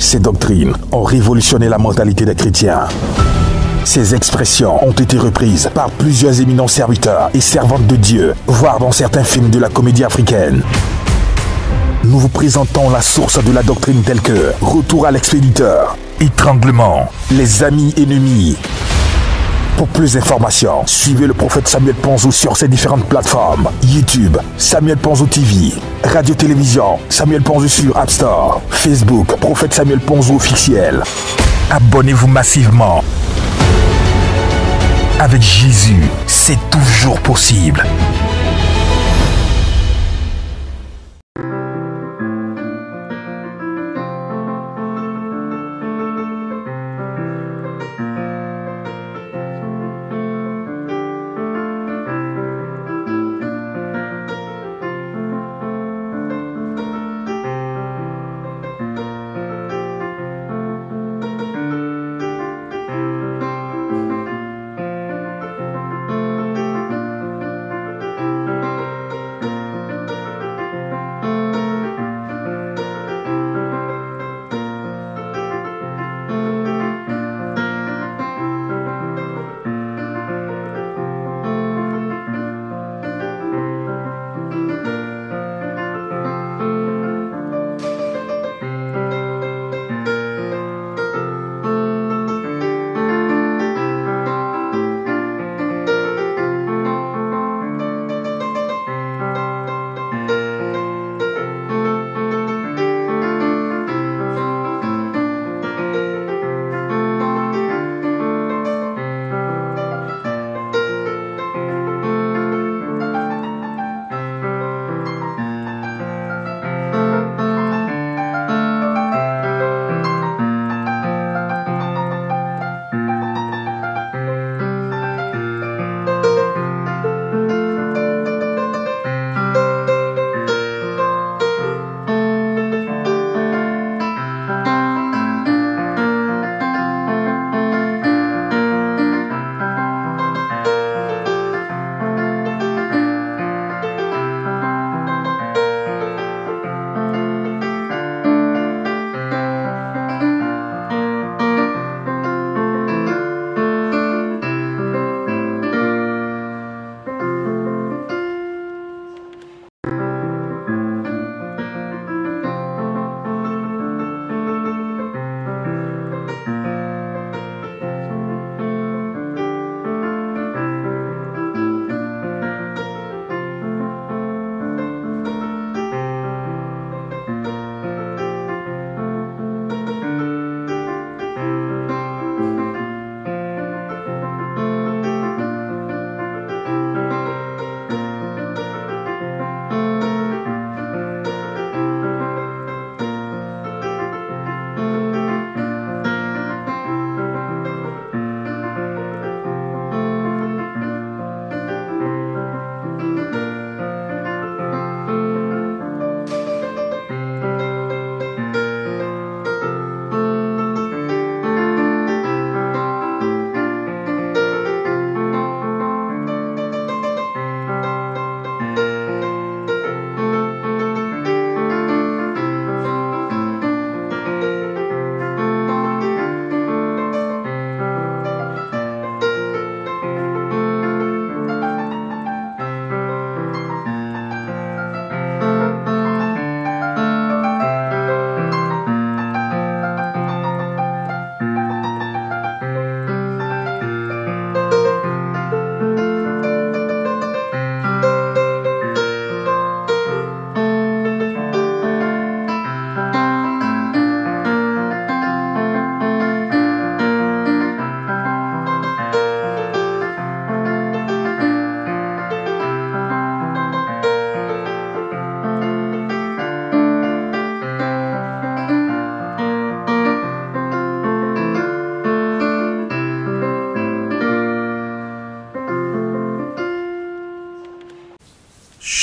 Ces doctrines ont révolutionné la mentalité des chrétiens. Ces expressions ont été reprises par plusieurs éminents serviteurs et servantes de Dieu, voire dans certains films de la comédie africaine. Nous vous présentons la source de la doctrine telle que retour à l'expéditeur, étranglement, les amis ennemis. Pour plus d'informations, suivez le prophète Samuel Ponzo sur ses différentes plateformes. YouTube, Samuel Ponzo TV. Radio-télévision, Samuel Ponzo sur App Store. Facebook, prophète Samuel Ponzo officiel. Abonnez-vous massivement. Avec Jésus, c'est toujours possible.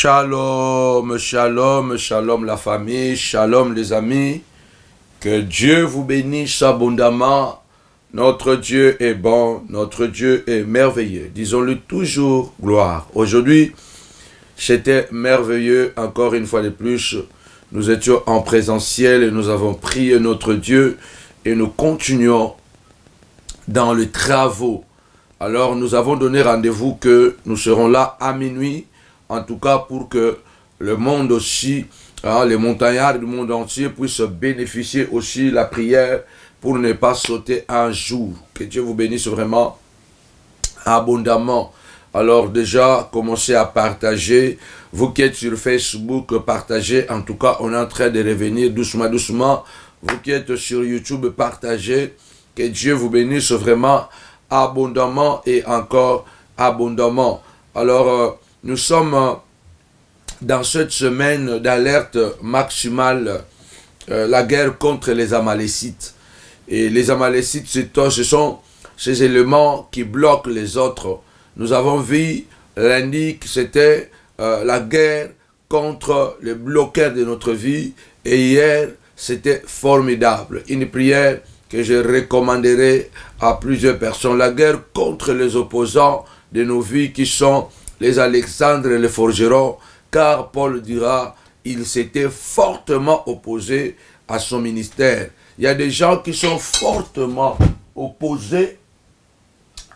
Shalom, shalom, shalom la famille, shalom les amis. Que Dieu vous bénisse abondamment. Notre Dieu est bon, notre Dieu est merveilleux. Disons-le toujours, gloire. Aujourd'hui, c'était merveilleux, encore une fois de plus, nous étions en présentiel et nous avons prié notre Dieu et nous continuons dans les travaux. Alors nous avons donné rendez-vous que nous serons là à minuit, en tout cas pour que le monde aussi, les montagnards du monde entier puissent bénéficier aussi de la prière pour ne pas sauter un jour. Que Dieu vous bénisse vraiment abondamment. Alors déjà, commencez à partager. Vous qui êtes sur Facebook, partagez. En tout cas, on est en train de revenir doucement, doucement. Vous qui êtes sur YouTube, partagez. Que Dieu vous bénisse vraiment abondamment et encore abondamment. Alors, nous sommes dans cette semaine d'alerte maximale, la guerre contre les Amalécites. Et les Amalécites, ce sont ces éléments qui bloquent les autres. Nous avons vu lundi que c'était la guerre contre les bloqueurs de notre vie. Et hier, c'était formidable. Une prière que je recommanderai à plusieurs personnes. La guerre contre les opposants de nos vies qui sont les Alexandre et les forgerons. Car Paul dira, il s'était fortement opposé à son ministère. Il y a des gens qui sont fortement opposés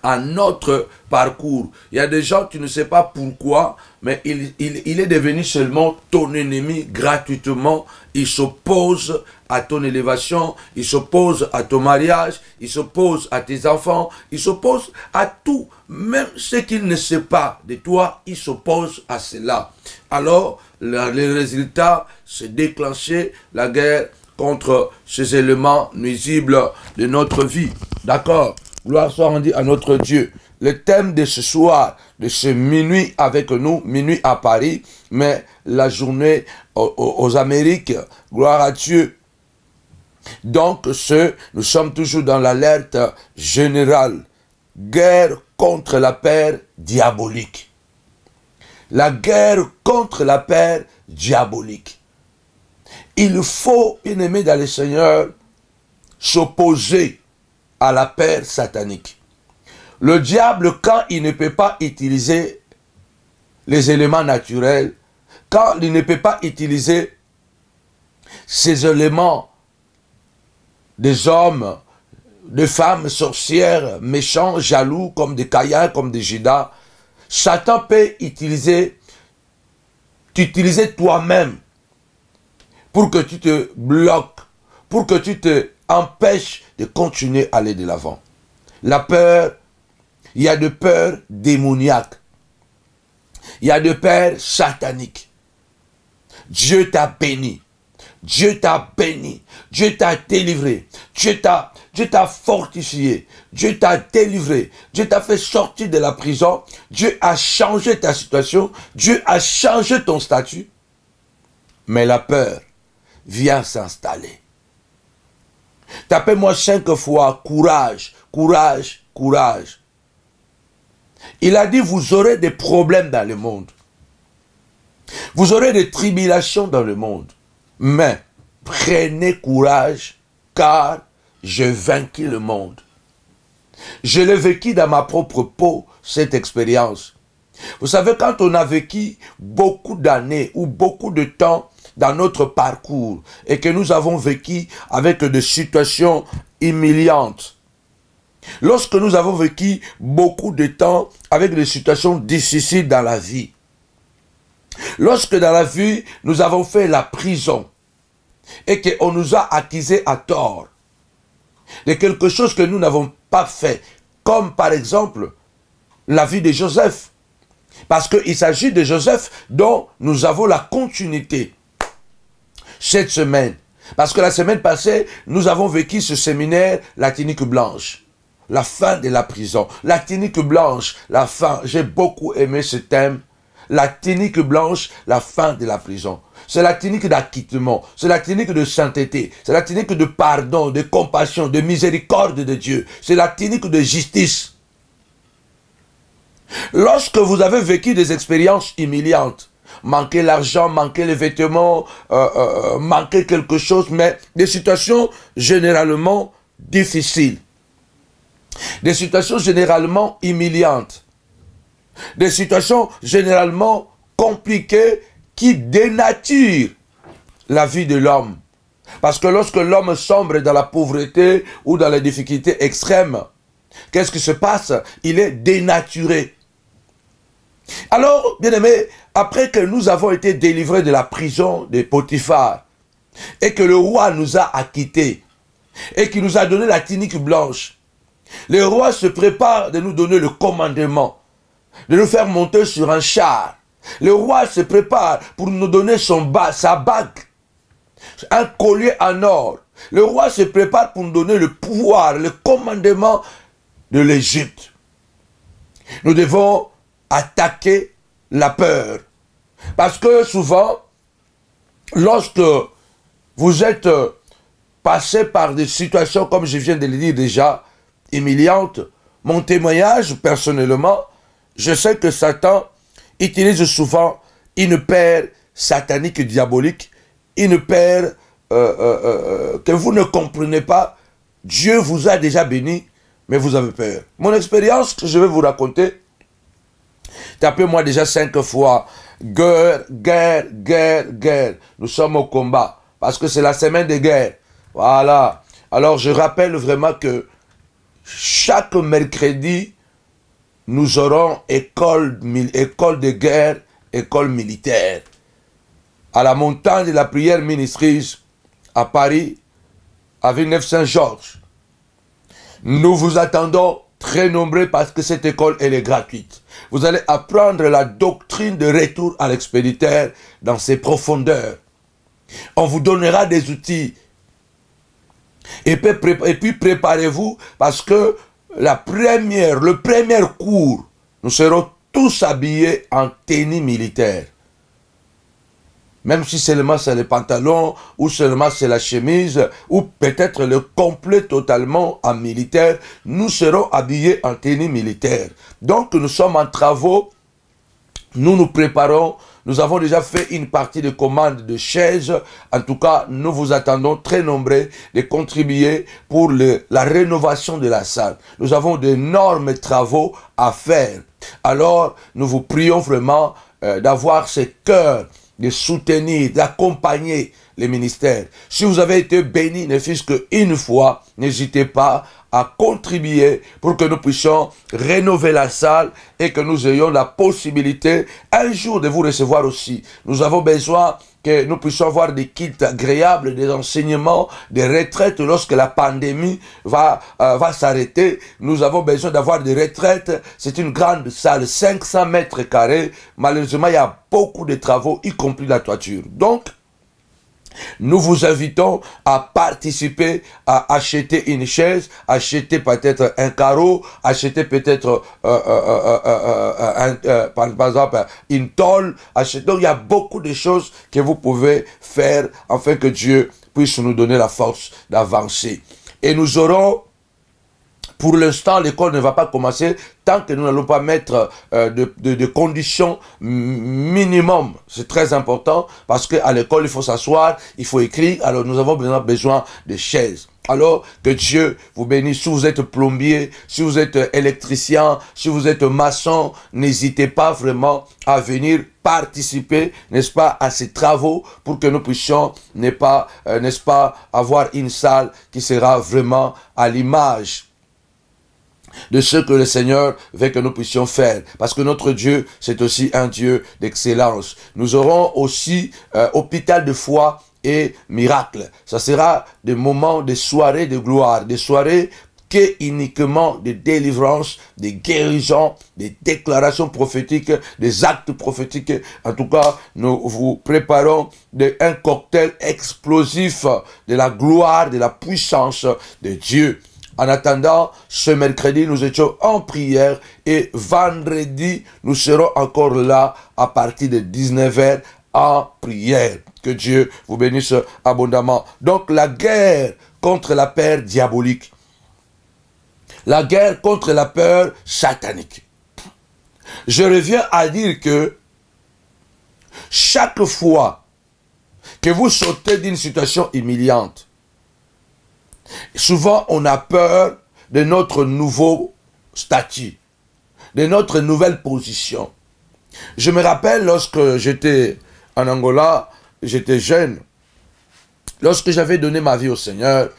à notre parcours. Il y a des gens, tu ne sais pas pourquoi, mais il est devenu seulement ton ennemi gratuitement. Il s'oppose à ton élévation, il s'oppose à ton mariage, il s'oppose à tes enfants, il s'oppose à tout. Même ce qu'il ne sait pas de toi, il s'oppose à cela. Alors, le résultat, c'est déclencher la guerre contre ces éléments nuisibles de notre vie. D'accord? Gloire soit rendue à notre Dieu. Le thème de ce soir, de ce minuit avec nous, minuit à Paris, mais la journée aux Amériques, gloire à Dieu. Donc, nous sommes toujours dans l'alerte générale. Guerre contre la paix diabolique. La guerre contre la paix diabolique. Il faut, bien-aimé dans le Seigneur, s'opposer à la paix satanique. Le diable, quand il ne peut pas utiliser les éléments naturels, quand il ne peut pas utiliser ces éléments des hommes, des femmes sorcières, méchants, jaloux, comme des Caïns, comme des Judas, Satan peut t'utiliser toi-même pour que tu te bloques, pour que tu te empêches de continuer à aller de l'avant. La peur, il y a de peur démoniaque. Il y a de peur satanique. Dieu t'a béni. Dieu t'a béni. Dieu t'a délivré. Dieu t'a fortifié. Dieu t'a délivré. Dieu t'a fait sortir de la prison. Dieu a changé ta situation. Dieu a changé ton statut. Mais la peur vient s'installer. Tapez-moi 5 fois, courage, courage, courage. Il a dit, vous aurez des problèmes dans le monde. Vous aurez des tribulations dans le monde. Mais prenez courage, car j'ai vaincu le monde. Je l'ai vécu dans ma propre peau, cette expérience. Vous savez, quand on a vécu beaucoup d'années ou beaucoup de temps dans notre parcours et que nous avons vécu avec des situations humiliantes, lorsque nous avons vécu beaucoup de temps avec des situations difficiles dans la vie, lorsque dans la vie nous avons fait la prison et qu'on nous a accusés à tort de quelque chose que nous n'avons pas fait, comme par exemple la vie de Joseph, parce qu'il s'agit de Joseph dont nous avons la continuité cette semaine. Parce que la semaine passée, nous avons vécu ce séminaire, la tunique blanche. La fin de la prison. La tunique blanche, la fin. J'ai beaucoup aimé ce thème. La tunique blanche, la fin de la prison. C'est la tunique d'acquittement. C'est la tunique de sainteté. C'est la tunique de pardon, de compassion, de miséricorde de Dieu. C'est la tunique de justice. Lorsque vous avez vécu des expériences humiliantes, manquer l'argent, manquer les vêtements, manquer quelque chose, mais des situations généralement difficiles, des situations généralement humiliantes, des situations généralement compliquées qui dénaturent la vie de l'homme. Parce que lorsque l'homme sombre dans la pauvreté ou dans les difficultés extrêmes, qu'est-ce qui se passe? Il est dénaturé. Alors, bien aimé, après que nous avons été délivrés de la prison de Potiphar, et que le roi nous a acquittés, et qu'il nous a donné la tunique blanche, le roi se prépare de nous donner le commandement, de nous faire monter sur un char. Le roi se prépare pour nous donner sa bague, un collier en or. Le roi se prépare pour nous donner le pouvoir, le commandement de l'Égypte. Nous devons attaquer la peur. Parce que souvent, lorsque vous êtes passé par des situations, comme je viens de le dire déjà, humiliantes, mon témoignage, personnellement, je sais que Satan utilise souvent une paire satanique et diabolique, une paire que vous ne comprenez pas. Dieu vous a déjà béni, mais vous avez peur. Mon expérience que je vais vous raconter, tapez-moi déjà 5 fois, guerre, guerre, guerre, guerre. Nous sommes au combat, parce que c'est la semaine de guerre. Voilà. Alors je rappelle vraiment que chaque mercredi, nous aurons école de guerre, école militaire. À la montagne de la prière ministrise, à Paris, à Villeneuve-Saint-Georges. Nous vous attendons très nombreux parce que cette école, elle est gratuite. Vous allez apprendre la doctrine de retour à l'expéditeur dans ses profondeurs. On vous donnera des outils. Et puis préparez-vous parce que le premier cours, nous serons tous habillés en tenue militaire. Même si seulement c'est le pantalon, ou seulement c'est la chemise, ou peut-être le complet totalement en militaire, nous serons habillés en tenue militaire. Donc nous sommes en travaux, nous nous préparons, nous avons déjà fait une partie de commande de chaises. En tout cas, nous vous attendons très nombreux de contribuer pour la rénovation de la salle. Nous avons d'énormes travaux à faire. Alors, nous vous prions vraiment d'avoir ce cœur de soutenir, d'accompagner les ministères. Si vous avez été béni, ne fût-ce qu'une fois, n'hésitez pas à contribuer pour que nous puissions rénover la salle et que nous ayons la possibilité un jour de vous recevoir aussi. Nous avons besoin que nous puissions avoir des kits agréables, des enseignements, des retraites lorsque la pandémie va s'arrêter. Nous avons besoin d'avoir des retraites. C'est une grande salle, 500 mètres carrés. Malheureusement, il y a beaucoup de travaux, y compris la toiture. Donc, nous vous invitons à participer, à acheter une chaise, acheter peut-être un carreau, acheter peut-être par exemple une tôle. Donc il y a beaucoup de choses que vous pouvez faire afin que Dieu puisse nous donner la force d'avancer. Et nous aurons, pour l'instant, l'école ne va pas commencer tant que nous n'allons pas mettre de conditions minimum. C'est très important parce qu'à l'école, il faut s'asseoir, il faut écrire. Alors, nous avons besoin de chaises. Alors, que Dieu vous bénisse. Si vous êtes plombier, si vous êtes électricien, si vous êtes maçon, n'hésitez pas vraiment à venir participer, n'est-ce pas, à ces travaux pour que nous puissions, n'est-ce pas, avoir une salle qui sera vraiment à l'image de ce que le Seigneur veut que nous puissions faire. Parce que notre Dieu, c'est aussi un Dieu d'excellence. Nous aurons aussi hôpital de foi et miracle. Ça sera des moments, des soirées de gloire, des soirées que uniquement des délivrances, des guérisons, des déclarations prophétiques, des actes prophétiques. En tout cas, nous vous préparons un cocktail explosif de la gloire, de la puissance de Dieu. En attendant, ce mercredi, nous étions en prière et vendredi, nous serons encore là à partir de 19 h en prière. Que Dieu vous bénisse abondamment. Donc, la guerre contre la peur diabolique. La guerre contre la peur satanique. Je reviens à dire que chaque fois que vous sortez d'une situation humiliante, souvent, on a peur de notre nouveau statut, de notre nouvelle position. Je me rappelle lorsque j'étais en Angola, j'étais jeune, lorsque j'avais donné ma vie au Seigneur,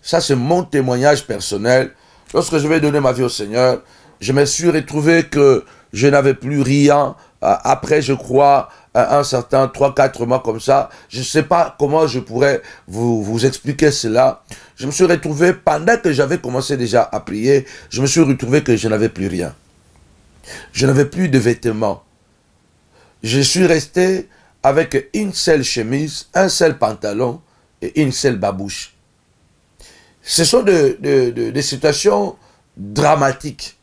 ça c'est mon témoignage personnel, lorsque j'avais donné ma vie au Seigneur, je me suis retrouvé que je n'avais plus rien. Après, je crois, un certain 3-4 mois comme ça, je ne sais pas comment je pourrais vous expliquer cela. Je me suis retrouvé, pendant que j'avais commencé déjà à prier, je me suis retrouvé que je n'avais plus rien. Je n'avais plus de vêtements. Je suis resté avec une seule chemise, un seul pantalon et une seule babouche. Ce sont des situations dramatiques.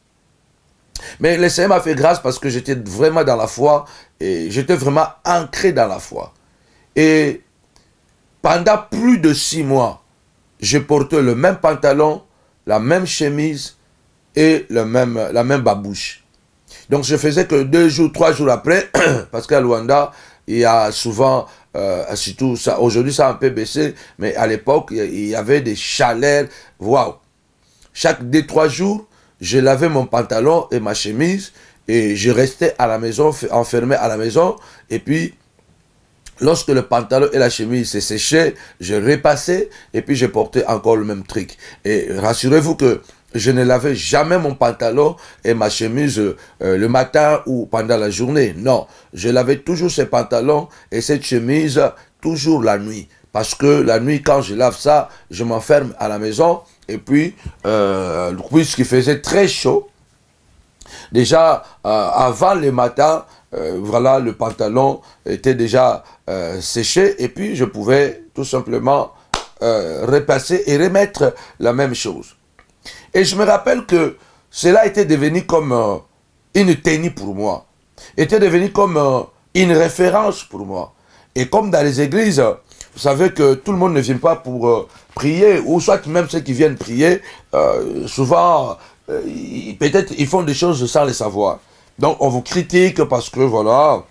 Mais le Seigneur m'a fait grâce parce que j'étais vraiment dans la foi et j'étais vraiment ancré dans la foi. Et pendant plus de 6 mois, je portais le même pantalon, la même chemise et la même babouche. Donc je faisais que 2 jours, 3 jours après, parce qu'à Luanda, il y a souvent, surtout ça, aujourd'hui ça a un peu baissé, mais à l'époque, il y avait des chaleurs, waouh. Chaque 2-3 jours, je lavais mon pantalon et ma chemise, et je restais à la maison, enfermé à la maison, et puis, lorsque le pantalon et la chemise se séchaient, je repassais, et puis je portais encore le même truc. Et rassurez-vous que je ne lavais jamais mon pantalon et ma chemise le matin ou pendant la journée. Non, je lavais toujours ces pantalons et cette chemise toujours la nuit. Parce que la nuit, quand je lave ça, je m'enferme à la maison. Et puis, puisqu'il faisait très chaud, déjà avant le matin, voilà, le pantalon était déjà séché. Et puis, je pouvais tout simplement repasser et remettre la même chose. Et je me rappelle que cela était devenu comme une tenue pour moi. Était devenu comme une référence pour moi. Et comme dans les églises, vous savez que tout le monde ne vient pas pour prier, ou soit même ceux qui viennent prier, souvent, peut-être ils font des choses sans les savoir. Donc on vous critique parce que voilà,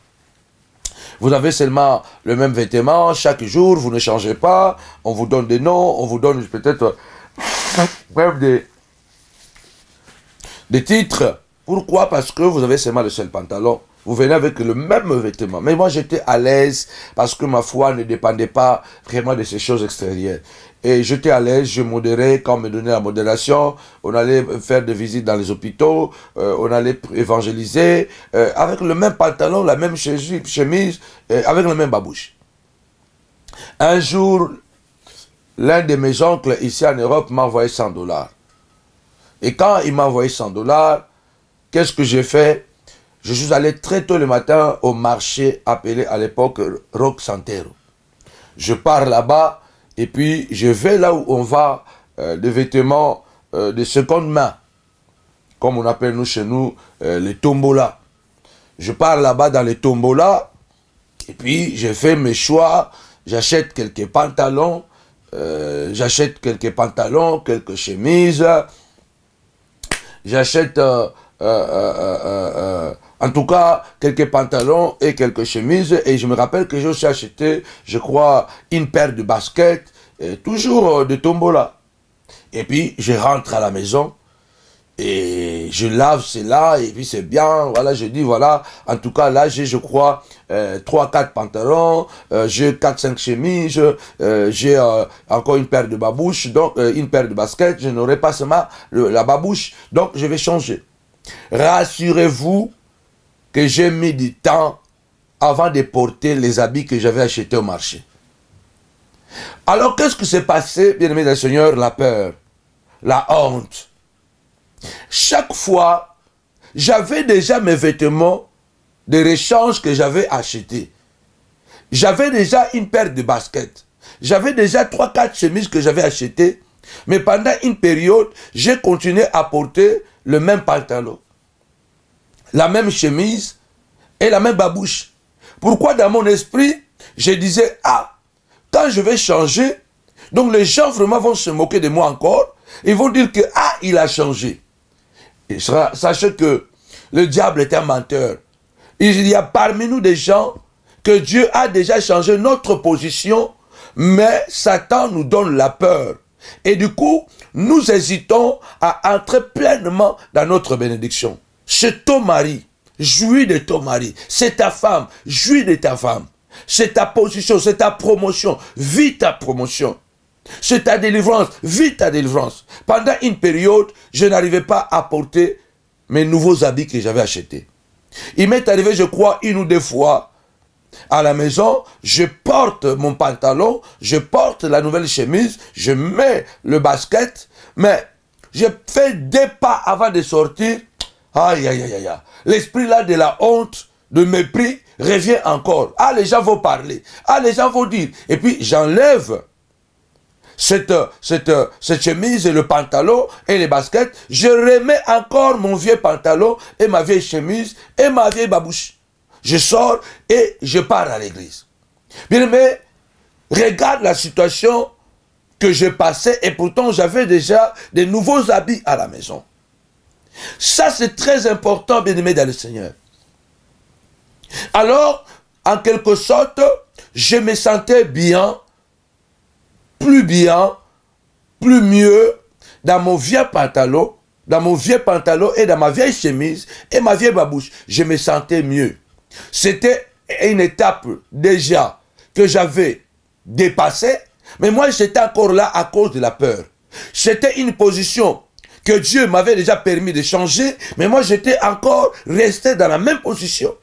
vous avez seulement le même vêtement chaque jour, vous ne changez pas, on vous donne des noms, on vous donne peut-être même des titres. Pourquoi? Parce que vous avez seulement le seul pantalon. Vous venez avec le même vêtement. Mais moi, j'étais à l'aise parce que ma foi ne dépendait pas vraiment de ces choses extérieures. Et j'étais à l'aise, je modérais quand on me donnait la modération. On allait faire des visites dans les hôpitaux, on allait évangéliser, avec le même pantalon, la même chemise, avec le même babouche. Un jour, l'un de mes oncles ici en Europe m'a envoyé $100. Et quand il m'a envoyé $100, qu'est-ce que j'ai fait? Je suis allé très tôt le matin au marché appelé à l'époque Rock Santero. Je pars là-bas et puis je vais là où on va des vêtements de seconde main, comme on appelle nous chez nous les tombolas. Je pars là-bas dans les tombolas et puis je fais mes choix, j'achète quelques pantalons, quelques chemises, j'achète en tout cas quelques pantalons et quelques chemises, et je me rappelle que j'ai aussi acheté, je crois, une paire de baskets, toujours de tombola. Et puis je rentre à la maison et je lave cela et puis c'est bien, voilà, je dis voilà, en tout cas là j'ai, je crois, 3-4 pantalons, j'ai 4-5 chemises, j'ai encore une paire de babouches, donc une paire de baskets, je n'aurai pas seulement la babouche, donc je vais changer. Rassurez-vous que j'ai mis du temps avant de porter les habits que j'avais achetés au marché. Alors qu'est-ce qui s'est passé, bien-aimés du Seigneur? La peur, la honte. Chaque fois, j'avais déjà mes vêtements de rechange que j'avais achetés. J'avais déjà une paire de baskets. J'avais déjà 3-4 chemises que j'avais achetées. Mais pendant une période, j'ai continué à porter le même pantalon, la même chemise et la même babouche. Pourquoi dans mon esprit, je disais, ah, quand je vais changer, donc les gens vraiment vont se moquer de moi encore. Ils vont dire que, ah, il a changé. Et sachez que le diable est un menteur. Il y a parmi nous des gens que Dieu a déjà changé notre position, mais Satan nous donne la peur. Et du coup, nous hésitons à entrer pleinement dans notre bénédiction. C'est ton mari, jouis de ton mari. C'est ta femme, jouis de ta femme. C'est ta position, c'est ta promotion. Vis ta promotion. C'est ta délivrance. Vis ta délivrance. Pendant une période, je n'arrivais pas à porter mes nouveaux habits que j'avais achetés. Il m'est arrivé, je crois, une ou deux fois à la maison, je porte mon pantalon, je porte la nouvelle chemise, je mets le basket, mais je fais des pas avant de sortir. Aïe, aïe, aïe, aïe. L'esprit là de la honte, de mépris, revient encore. Ah, les gens vont parler. Ah, les gens vont dire. Et puis, j'enlève cette chemise et le pantalon et les baskets. Je remets encore mon vieux pantalon et ma vieille chemise et ma vieille babouche. Je sors et je pars à l'église. Bien aimé, regarde la situation que je passais et pourtant j'avais déjà des nouveaux habits à la maison. Ça, c'est très important, bien aimé dans le Seigneur. Alors, en quelque sorte, je me sentais bien, plus mieux dans mon vieux pantalon et dans ma vieille chemise et ma vieille babouche. Je me sentais mieux. C'était une étape déjà que j'avais dépassée, mais moi j'étais encore là à cause de la peur. C'était une position que Dieu m'avait déjà permis de changer, mais moi j'étais encore resté dans la même position.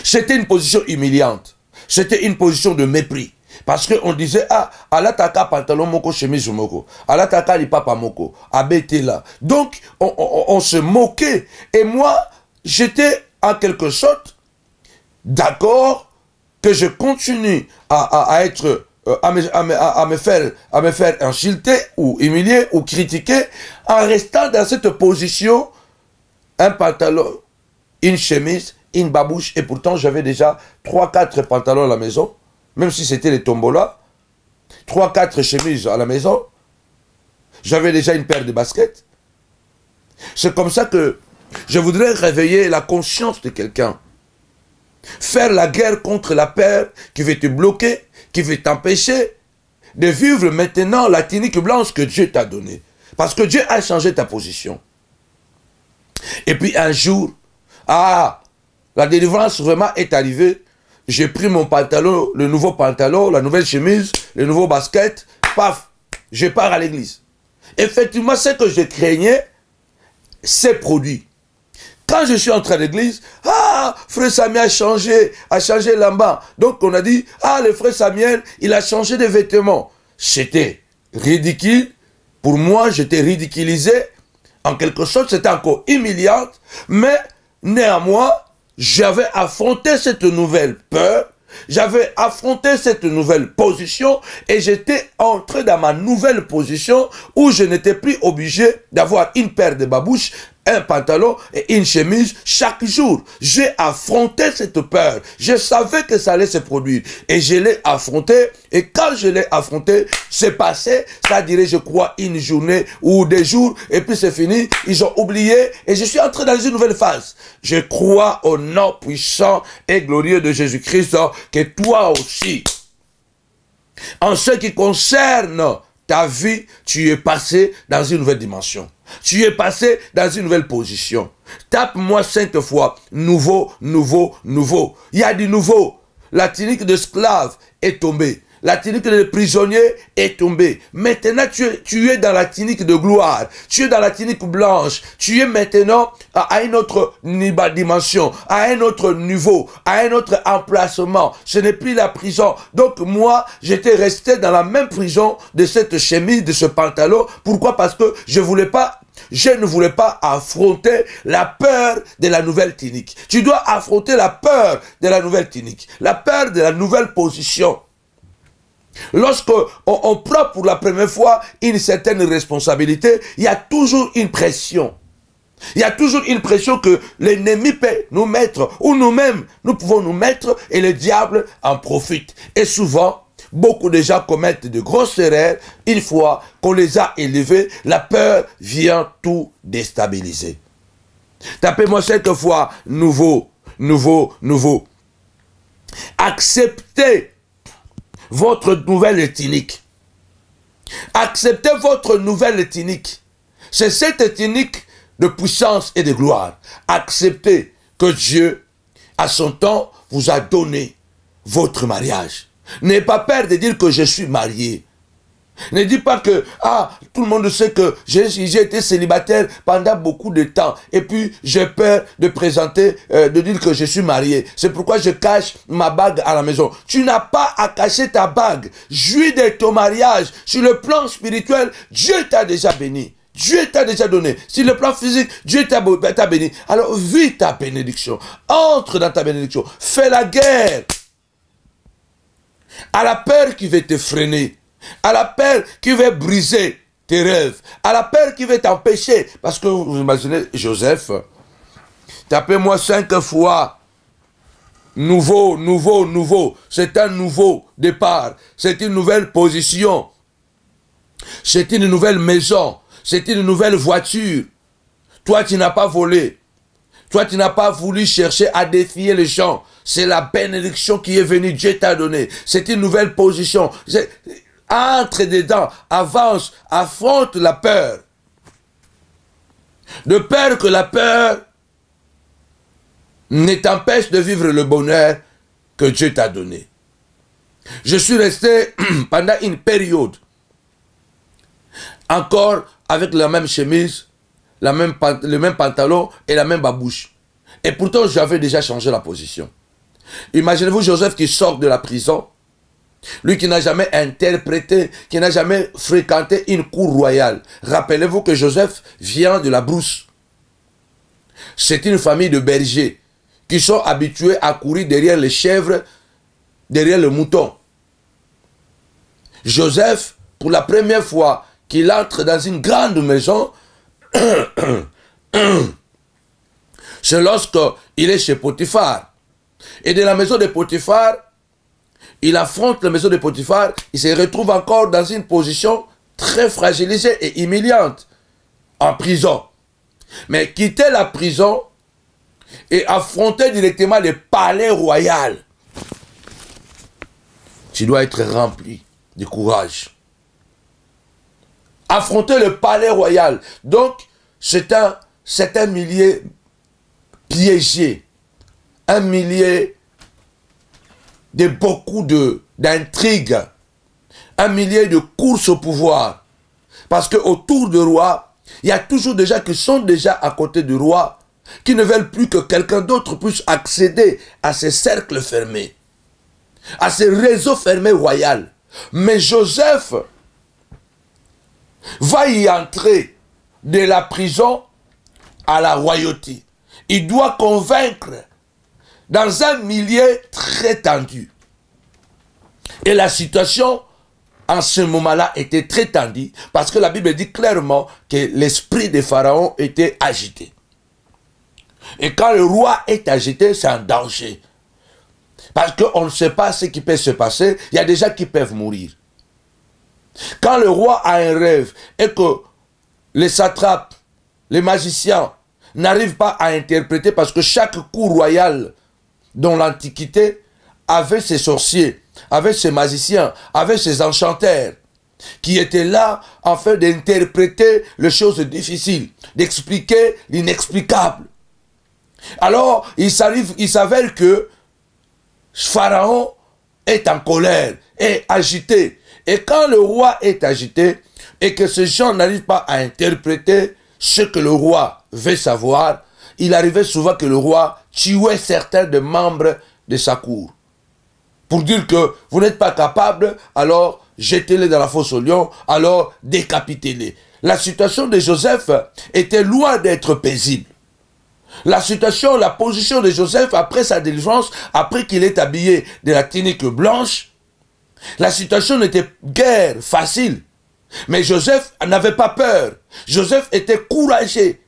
C'était une position humiliante. C'était une position de mépris. Parce qu'on disait, ah, alataka pantalon moko, chemise moko. Alataka li papa moko. Abete là. Donc, on se moquait. Et moi, j'étais en quelque sorte d'accord que je continue à me faire insulter ou humilier ou critiquer en restant dans cette position, un pantalon, une chemise, une babouche, et pourtant j'avais déjà 3-4 pantalons à la maison, même si c'était les tombolas, 3-4 chemises à la maison, j'avais déjà une paire de baskets. C'est comme ça que je voudrais réveiller la conscience de quelqu'un. Faire la guerre contre la peur qui veut te bloquer, qui veut t'empêcher de vivre maintenant la tunique blanche que Dieu t'a donnée. Parce que Dieu a changé ta position. Et puis un jour, la délivrance vraiment est arrivée. J'ai pris mon pantalon, le nouveau pantalon, la nouvelle chemise, le nouveau basket, paf, je pars à l'église. Effectivement, ce que je craignais, c'est produit. Quand je suis entré à l'église, frère Samuel a changé là-bas. Donc on a dit, le frère Samuel, il a changé de vêtements. C'était ridicule. Pour moi, j'étais ridiculisé. En quelque sorte, c'était encore humiliant. Mais néanmoins, j'avais affronté cette nouvelle peur, j'avais affronté cette nouvelle position et j'étais entré dans ma nouvelle position où je n'étais plus obligé d'avoir une paire de babouches, un pantalon et une chemise chaque jour. J'ai affronté cette peur. Je savais que ça allait se produire. Et je l'ai affronté. Et quand je l'ai affronté, c'est passé, ça dirait, je crois, une journée ou des jours. Et puis c'est fini. Ils ont oublié. Et je suis entré dans une nouvelle phase. Je crois au nom puissant et glorieux de Jésus-Christ que toi aussi, en ce qui concerne ta vie, tu es passé dans une nouvelle dimension. Tu es passé dans une nouvelle position. Tape-moi 5 fois. Nouveau, nouveau, nouveau. Il y a du nouveau. La tunique d'esclave est tombée. La tunique de prisonnier est tombée. Maintenant, tu es dans la tunique de gloire. Tu es dans la tunique blanche. Tu es maintenant à une autre dimension, à un autre niveau, à un autre emplacement. Ce n'est plus la prison. Donc moi, j'étais resté dans la même prison de cette chemise, de ce pantalon. Pourquoi? Parce que je ne voulais pas affronter la peur de la nouvelle tunique. Tu dois affronter la peur de la nouvelle tunique. La peur de la nouvelle position. Lorsqu'on prend pour la première fois une certaine responsabilité, il y a toujours une pression. Il y a toujours une pression que l'ennemi peut nous mettre, ou nous-mêmes, nous pouvons nous mettre, et le diable en profite. Et souvent, beaucoup de gens commettent de grosses erreurs. Une fois qu'on les a élevés, la peur vient tout déstabiliser. Tapez-moi 5 fois, nouveau, nouveau, nouveau. Acceptez votre nouvelle tunique. Acceptez votre nouvelle tunique. C'est cette tunique de puissance et de gloire. Acceptez que Dieu, à son temps, vous a donné votre mariage. N'ayez pas peur de dire que je suis marié. Ne dis pas que, tout le monde sait que j'ai été célibataire pendant beaucoup de temps. Et puis, j'ai peur de présenter, de dire que je suis marié. C'est pourquoi je cache ma bague à la maison. Tu n'as pas à cacher ta bague. Jouis de ton mariage. Sur le plan spirituel, Dieu t'a déjà béni. Dieu t'a déjà donné. Sur le plan physique, Dieu t'a béni. Alors, vis ta bénédiction. Entre dans ta bénédiction. Fais la guerre à la peur qui veut te freiner. À la peur qui veut briser tes rêves. À la peur qui veut t'empêcher. Parce que vous imaginez, Joseph, tapez-moi 5 fois. Nouveau, nouveau, nouveau. C'est un nouveau départ. C'est une nouvelle position. C'est une nouvelle maison. C'est une nouvelle voiture. Toi, tu n'as pas volé. Toi, tu n'as pas voulu chercher à défier les gens. C'est la bénédiction qui est venue. Dieu t'a donné. C'est une nouvelle position. Entre dedans, avance, affronte la peur. De peur que la peur ne t'empêche de vivre le bonheur que Dieu t'a donné. Je suis resté pendant une période encore avec la même chemise, le même pantalon et la même babouche. Et pourtant, j'avais déjà changé la position. Imaginez-vous Joseph qui sort de la prison. Lui qui n'a jamais interprété, qui n'a jamais fréquenté une cour royale. Rappelez-vous que Joseph vient de la brousse. C'est une famille de bergers qui sont habitués à courir derrière les chèvres, derrière le mouton. Joseph, pour la première fois qu'il entre dans une grande maison, c'est lorsqu'il est chez Potiphar. Et de la maison de Potiphar, il affronte la maison de Potiphar, il se retrouve encore dans une position très fragilisée et humiliante, en prison. Mais quitter la prison et affronter directement le palais royal, tu dois être rempli de courage. Affronter le palais royal, donc c'est un milieu piégé, un milieu de beaucoup d'intrigues, un milieu de course au pouvoir. Parce qu'autour du roi, il y a toujours des gens qui sont déjà à côté du roi, qui ne veulent plus que quelqu'un d'autre puisse accéder à ces cercles fermés, à ces réseaux fermés royaux. Mais Joseph va y entrer de la prison à la royauté. Il doit convaincre dans un milieu très tendu. Et la situation, en ce moment-là, était très tendue, parce que la Bible dit clairement que l'esprit de Pharaon était agité. Et quand le roi est agité, c'est un danger. Parce qu'on ne sait pas ce qui peut se passer, il y a des gens qui peuvent mourir. Quand le roi a un rêve et que les satrapes, les magiciens, n'arrivent pas à interpréter, parce que chaque cour royale dans l'Antiquité avait ses sorciers, avait ses magiciens, avait ses enchanteurs, qui étaient là afin d'interpréter les choses difficiles, d'expliquer l'inexplicable. Alors, il s'avère que Pharaon est en colère, est agité. Et quand le roi est agité, et que ces gens n'arrivent pas à interpréter ce que le roi veut savoir, il arrivait souvent que le roi tuait certains des membres de sa cour. Pour dire que vous n'êtes pas capable, alors jetez-les dans la fosse aux lions, alors décapitez-les. La situation de Joseph était loin d'être paisible. La situation, la position de Joseph après sa délivrance, après qu'il est habillé de la tunique blanche, la situation n'était guère facile. Mais Joseph n'avait pas peur. Joseph était courageux.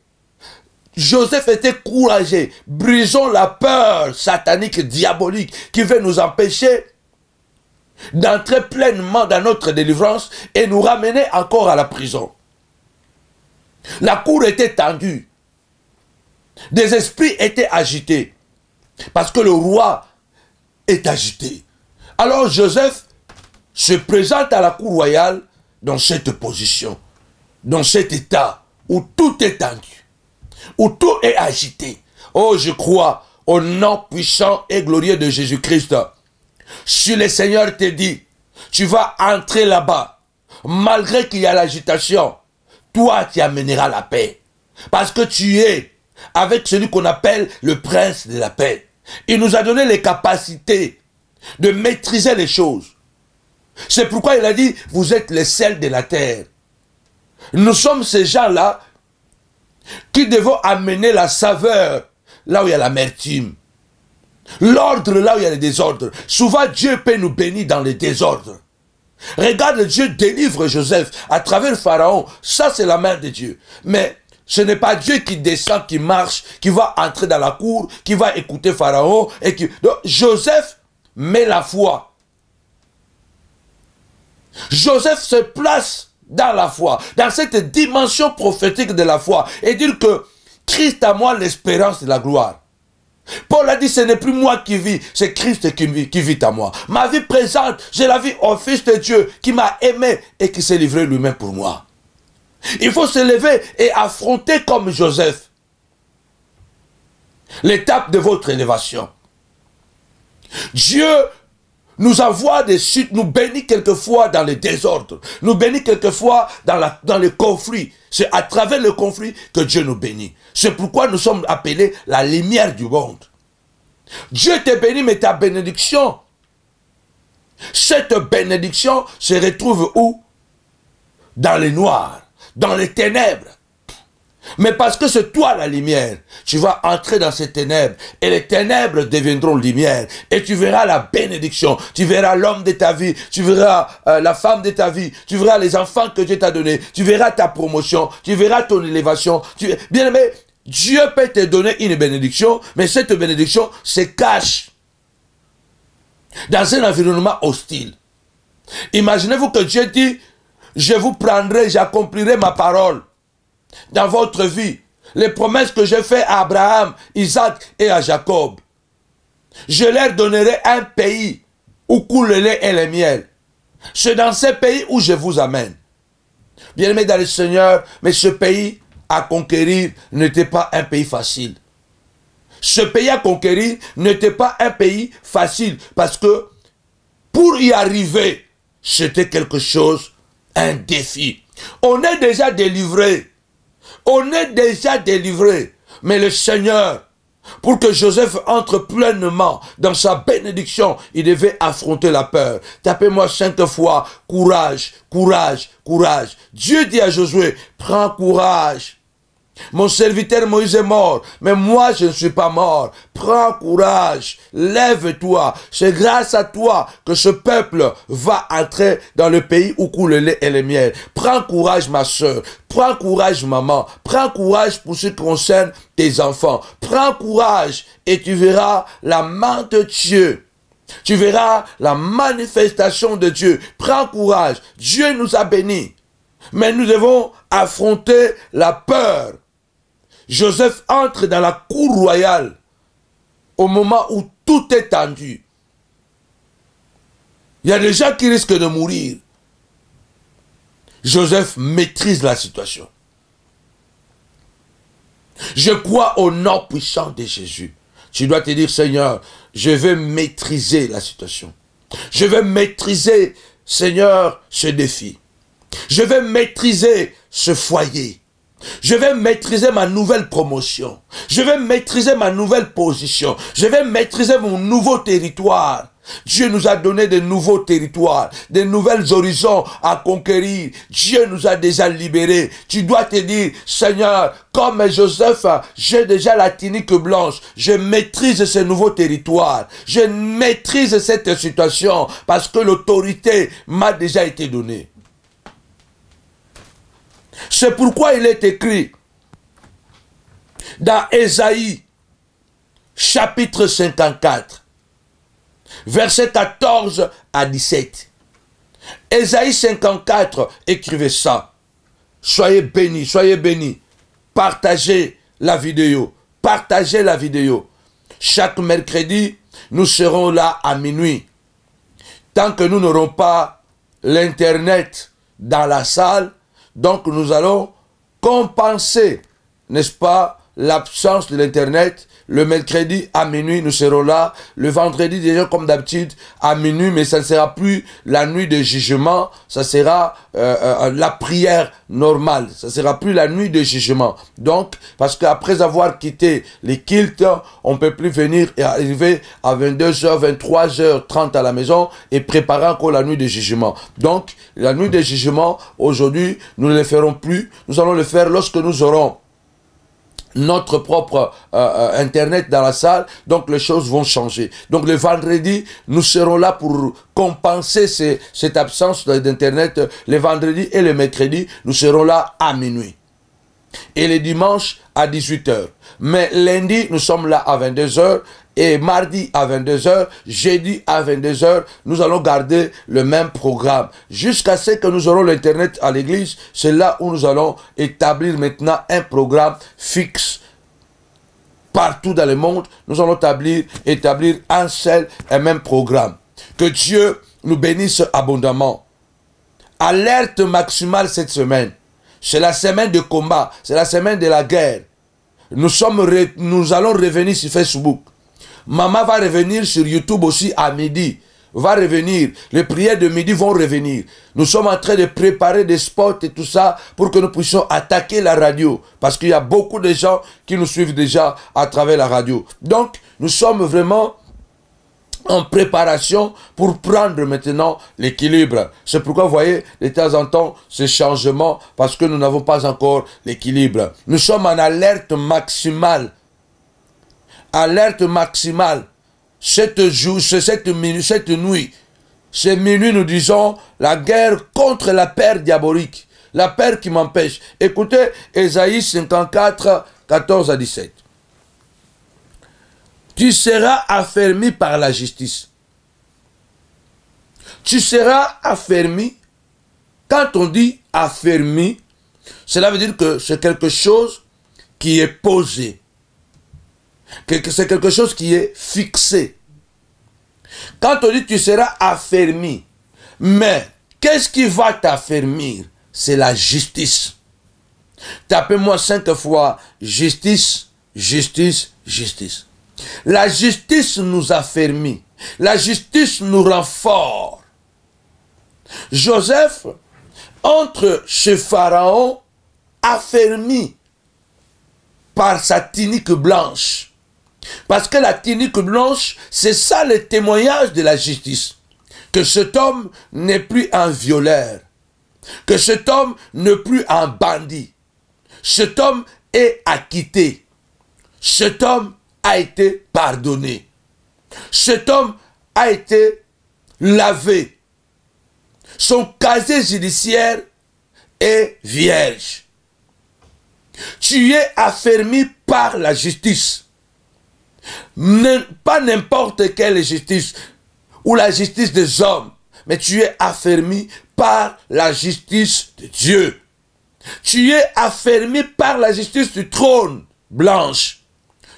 Joseph était courageux. Brisons la peur satanique, diabolique, qui veut nous empêcher d'entrer pleinement dans notre délivrance et nous ramener encore à la prison. La cour était tendue. Des esprits étaient agités. Parce que le roi est agité. Alors Joseph se présente à la cour royale dans cette position, dans cet état où tout est tendu, où tout est agité. Oh, je crois au nom puissant et glorieux de Jésus-Christ Si le Seigneur te dit, tu vas entrer là-bas, malgré qu'il y a l'agitation, toi tu amèneras la paix. Parce que tu es avec celui qu'on appelle le prince de la paix. Il nous a donné les capacités de maîtriser les choses. C'est pourquoi il a dit, vous êtes les sels de la terre. Nous sommes ces gens-là qui devons amener la saveur là où il y a l'amertume. L'ordre là où il y a le désordre. Souvent Dieu peut nous bénir dans le désordre. Regarde, Dieu délivre Joseph à travers Pharaon. Ça c'est la main de Dieu. Mais ce n'est pas Dieu qui descend, qui marche, qui va entrer dans la cour, qui va écouter Pharaon. Donc, Joseph met la foi. Joseph se place dans la foi, dans cette dimension prophétique de la foi, et dire que Christ a moi l'espérance de la gloire. Paul a dit, ce n'est plus moi qui vis, c'est Christ qui vit à moi. Ma vie présente, je la vis au Fils de Dieu qui m'a aimé et qui s'est livré lui-même pour moi. Il faut se lever et affronter comme Joseph l'étape de votre élévation. Dieu nous envoie des suites, nous bénit quelquefois dans les désordres, nous bénit quelquefois dans les conflits. C'est à travers le conflit que Dieu nous bénit. C'est pourquoi nous sommes appelés la lumière du monde. Dieu te bénit, mais ta bénédiction, cette bénédiction se retrouve où? Dans les noirs, dans les ténèbres. Mais parce que c'est toi la lumière, tu vas entrer dans ces ténèbres et les ténèbres deviendront lumière et tu verras la bénédiction, tu verras l'homme de ta vie, tu verras la femme de ta vie, tu verras les enfants que Dieu t'a donnés, tu verras ta promotion, tu verras ton élévation. Bien aimé, Dieu peut te donner une bénédiction, mais cette bénédiction se cache dans un environnement hostile. Imaginez-vous que Dieu dit, je vous prendrai, j'accomplirai ma parole dans votre vie, les promesses que j'ai faites à Abraham, Isaac et à Jacob. Je leur donnerai un pays où coule le lait et le miel. C'est dans ce pays où je vous amène. Bien-aimés dans le Seigneur, mais ce pays à conquérir n'était pas un pays facile. Ce pays à conquérir n'était pas un pays facile parce que pour y arriver, c'était quelque chose, un défi. On est déjà délivré. On est déjà délivré. Mais le Seigneur, pour que Joseph entre pleinement dans sa bénédiction, il devait affronter la peur. Tapez-moi 5 fois, courage, courage, courage. Dieu dit à Josué, prends courage. Mon serviteur Moïse est mort, mais moi je ne suis pas mort. Prends courage, lève-toi. C'est grâce à toi que ce peuple va entrer dans le pays où coule le lait et le miel. Prends courage ma soeur, prends courage maman, prends courage pour ce qui concerne tes enfants. Prends courage et tu verras la main de Dieu. Tu verras la manifestation de Dieu. Prends courage, Dieu nous a bénis. Mais nous devons affronter la peur. Joseph entre dans la cour royale au moment où tout est tendu. Il y a des gens qui risquent de mourir. Joseph maîtrise la situation. Je crois au nom puissant de Jésus. Tu dois te dire, Seigneur, je vais maîtriser la situation. Je vais maîtriser, Seigneur, ce défi. Je vais maîtriser ce foyer. Je vais maîtriser ma nouvelle promotion. Je vais maîtriser ma nouvelle position. Je vais maîtriser mon nouveau territoire. Dieu nous a donné de nouveaux territoires, de nouvelles horizons à conquérir. Dieu nous a déjà libérés. Tu dois te dire, Seigneur, comme Joseph, j'ai déjà la tunique blanche. Je maîtrise ce nouveau territoire. Je maîtrise cette situation parce que l'autorité m'a déjà été donnée. C'est pourquoi il est écrit dans Ésaïe, chapitre 54, versets 14 à 17. Ésaïe 54, écrivez ça. Soyez bénis, soyez bénis. Partagez la vidéo. Partagez la vidéo. Chaque mercredi, nous serons là à minuit. Tant que nous n'aurons pas l'internet dans la salle, donc nous allons compenser, n'est-ce pas, l'absence de l'Internet. Le mercredi à minuit, nous serons là. Le vendredi, déjà comme d'habitude, à minuit, mais ça ne sera plus la nuit de jugement. Ça sera la prière normale. Ça ne sera plus la nuit de jugement. Donc, parce qu'après avoir quitté les cultes, on ne peut plus venir et arriver à 22h, 23h30 à la maison et préparer encore la nuit de jugement. Donc, la nuit de jugement, aujourd'hui, nous ne le ferons plus. Nous allons le faire lorsque nous aurons notre propre Internet dans la salle, donc les choses vont changer. Donc le vendredi, nous serons là pour compenser cette absence d'Internet. Le vendredi et le mercredi, nous serons là à minuit. Et les dimanches à 18h. Mais lundi, nous sommes là à 22h. Et mardi à 22h, jeudi à 22h, nous allons garder le même programme. Jusqu'à ce que nous aurons l'Internet à l'église, c'est là où nous allons établir maintenant un programme fixe. Partout dans le monde, nous allons établir un seul et même programme. Que Dieu nous bénisse abondamment. Alerte maximale cette semaine. C'est la semaine de combat, c'est la semaine de la guerre. Nous allons revenir sur Facebook. Maman va revenir sur YouTube aussi à midi. Va revenir. Les prières de midi vont revenir. Nous sommes en train de préparer des spots et tout ça pour que nous puissions attaquer la radio. Parce qu'il y a beaucoup de gens qui nous suivent déjà à travers la radio. Donc, nous sommes vraiment en préparation pour prendre maintenant l'équilibre. C'est pourquoi vous voyez de temps en temps ce changement parce que nous n'avons pas encore l'équilibre. Nous sommes en alerte maximale. Alerte maximale. Cette nuit, c'est minuit, nous disons la guerre contre la peur diabolique. La peur qui m'empêche. Écoutez, Ésaïe 54, 14 à 17. Tu seras affermi par la justice. Tu seras affermi. Quand on dit affermi, cela veut dire que c'est quelque chose qui est posé. C'est quelque chose qui est fixé. Quand on dit tu seras affermi, mais qu'est-ce qui va t'affermir? C'est la justice. Tapez-moi 5 fois justice, justice, justice. La justice nous affermit. La justice nous rend forts. Joseph entre chez Pharaon affermi par sa tunique blanche. Parce que la tunique blanche, c'est ça le témoignage de la justice. Que cet homme n'est plus un violeur. Que cet homme n'est plus un bandit. Cet homme est acquitté. Cet homme a été pardonné. Cet homme a été lavé. Son casier judiciaire est vierge. Tu es affermi par la justice. Pas n'importe quelle justice ou la justice des hommes, mais tu es affermi par la justice de Dieu. Tu es affermi par la justice du trône blanche.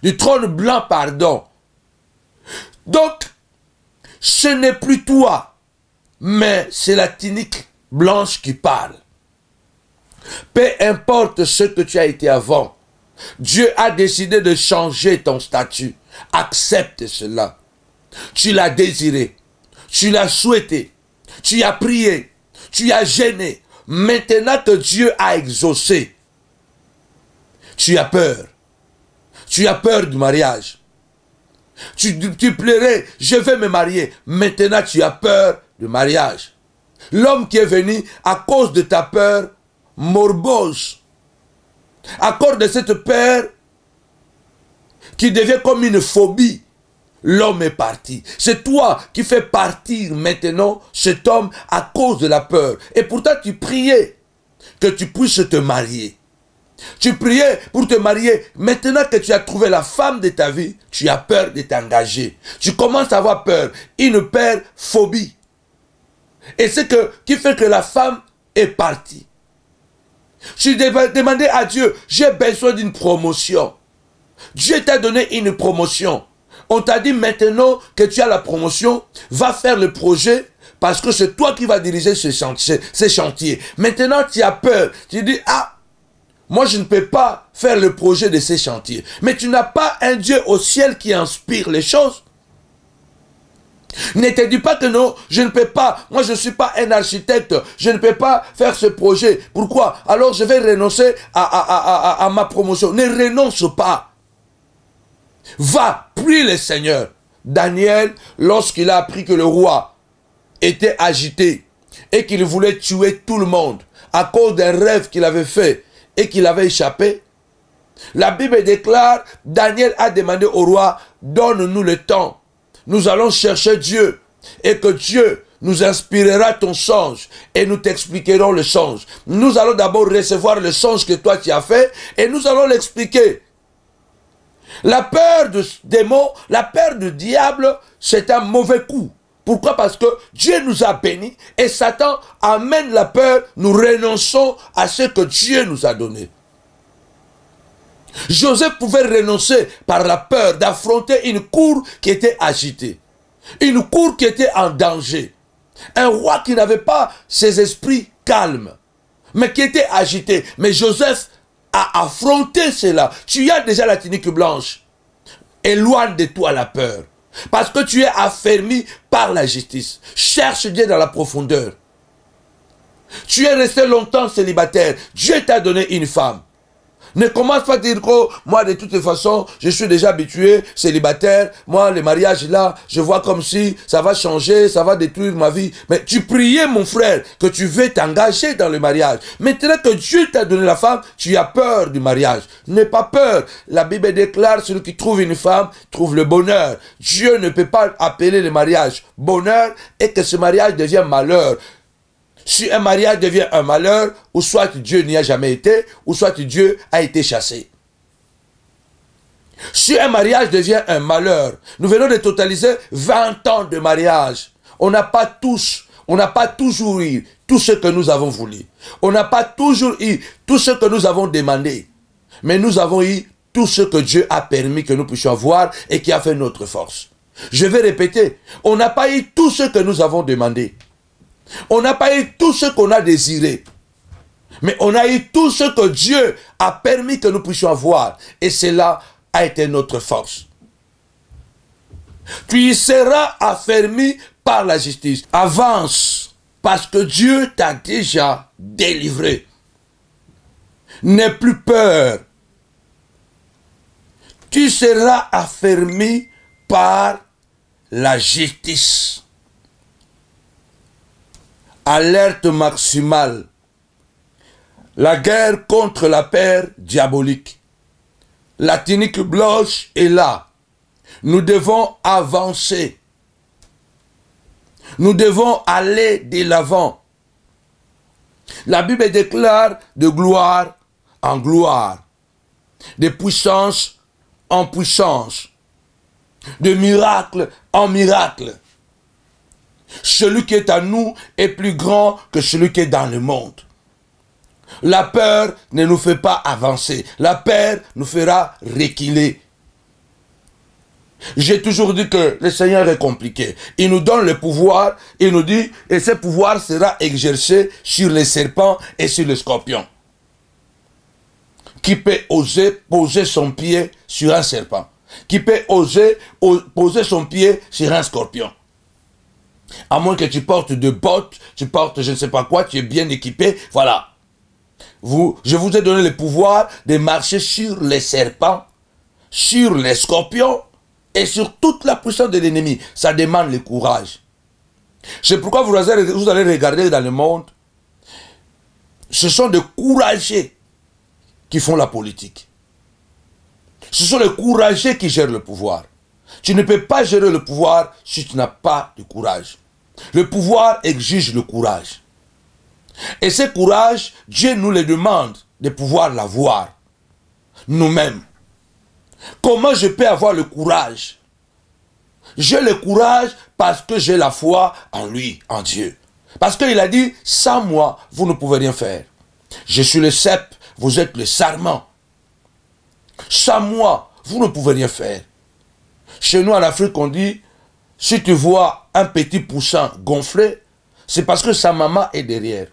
Du trône blanc, pardon. Donc, ce n'est plus toi, mais c'est la tunique blanche qui parle. Peu importe ce que tu as été avant, Dieu a décidé de changer ton statut. Accepte cela. Tu l'as désiré. Tu l'as souhaité. Tu as prié. Tu as gêné. Maintenant que Dieu a exaucé, tu as peur. Tu as peur du mariage. Tu pleurais, je vais me marier. Maintenant tu as peur du mariage. L'homme qui est venu à cause de ta peur morbose, à cause de cette peur qui devient comme une phobie, l'homme est parti. C'est toi qui fais partir maintenant cet homme à cause de la peur. Et pourtant tu priais que tu puisses te marier. Tu priais pour te marier. Maintenant que tu as trouvé la femme de ta vie, tu as peur de t'engager. Tu commences à avoir peur. Une peur, phobie. Et c'est qui fait que la femme est partie. Tu demandais à Dieu, j'ai besoin d'une promotion. Dieu t'a donné une promotion. On t'a dit maintenant que tu as la promotion, va faire le projet parce que c'est toi qui vas diriger ce chantier. Maintenant tu as peur. Tu dis, ah, Moi, je ne peux pas faire le projet de ces chantiers. Mais tu n'as pas un Dieu au ciel qui inspire les choses. Ne te dis pas que non, je ne peux pas. Moi, je ne suis pas un architecte. Je ne peux pas faire ce projet. Pourquoi? Alors, je vais renoncer à ma promotion. Ne renonce pas. Va, prie le Seigneur. Daniel, lorsqu'il a appris que le roi était agité et qu'il voulait tuer tout le monde à cause d'un rêve qu'il avait fait et qu'il avait échappé, la Bible déclare, Daniel a demandé au roi, donne-nous le temps. Nous allons chercher Dieu et que Dieu nous inspirera ton songe et nous t'expliquerons le songe. Nous allons d'abord recevoir le songe que toi tu as fait et nous allons l'expliquer. La peur du démon, la peur du diable, c'est un mauvais coup. Pourquoi? Parce que Dieu nous a bénis et Satan amène la peur. Nous renonçons à ce que Dieu nous a donné. Joseph pouvait renoncer par la peur d'affronter une cour qui était agitée. Une cour qui était en danger. Un roi qui n'avait pas ses esprits calmes, mais qui était agité. Mais Joseph a affronté cela. Tu as déjà la tunique blanche. Éloigne de toi la peur. Parce que tu es affermi par la justice. Cherche Dieu dans la profondeur. Tu es resté longtemps célibataire. Dieu t'a donné une femme. Ne commence pas à dire que moi de toute façon je suis déjà habitué, célibataire, moi le mariage là, je vois comme si ça va changer, ça va détruire ma vie. Mais tu priais mon frère que tu veux t'engager dans le mariage. Maintenant que Dieu t'a donné la femme, tu as peur du mariage. N'aie pas peur. La Bible déclare, celui qui trouve une femme trouve le bonheur. Dieu ne peut pas appeler le mariage bonheur et que ce mariage devienne malheur. Si un mariage devient un malheur, ou soit Dieu n'y a jamais été, ou soit Dieu a été chassé. Si un mariage devient un malheur, nous venons de totaliser 20 ans de mariage. On n'a pas toujours eu tout ce que nous avons voulu. On n'a pas toujours eu tout ce que nous avons demandé. Mais nous avons eu tout ce que Dieu a permis que nous puissions avoir et qui a fait notre force. Je vais répéter, on n'a pas eu tout ce que nous avons demandé. On n'a pas eu tout ce qu'on a désiré. Mais on a eu tout ce que Dieu a permis que nous puissions avoir. Et cela a été notre force. Tu y seras affermi par la justice. Avance, parce que Dieu t'a déjà délivré. N'aie plus peur. Tu seras affermi par la justice. Alerte maximale. La guerre contre la paix diabolique. La tunique blanche est là. Nous devons avancer. Nous devons aller de l'avant. La Bible déclare de gloire en gloire, de puissance en puissance, de miracle en miracle. Celui qui est à nous est plus grand que celui qui est dans le monde. La peur ne nous fait pas avancer. La peur nous fera reculer. J'ai toujours dit que le Seigneur est compliqué. Il nous donne le pouvoir, il nous dit, et ce pouvoir sera exercé sur les serpents et sur les scorpions. Qui peut oser poser son pied sur un serpent? Qui peut oser poser son pied sur un scorpion? À moins que tu portes de bottes, tu portes je ne sais pas quoi, tu es bien équipé, voilà. Je vous ai donné le pouvoir de marcher sur les serpents, sur les scorpions et sur toute la puissance de l'ennemi. Ça demande le courage. C'est pourquoi vous allez regarder dans le monde, ce sont des courageux qui font la politique. Ce sont les courageux qui gèrent le pouvoir. Tu ne peux pas gérer le pouvoir si tu n'as pas de courage. Le pouvoir exige le courage. Et ce courage, Dieu nous le demande de pouvoir l'avoir. Nous-mêmes. Comment je peux avoir le courage? J'ai le courage parce que j'ai la foi en lui, en Dieu. Parce qu'il a dit, sans moi, vous ne pouvez rien faire. Je suis le cep, vous êtes le sarment. Sans moi, vous ne pouvez rien faire. Chez nous en Afrique, on dit, si tu vois un petit poussin gonflé, c'est parce que sa maman est derrière.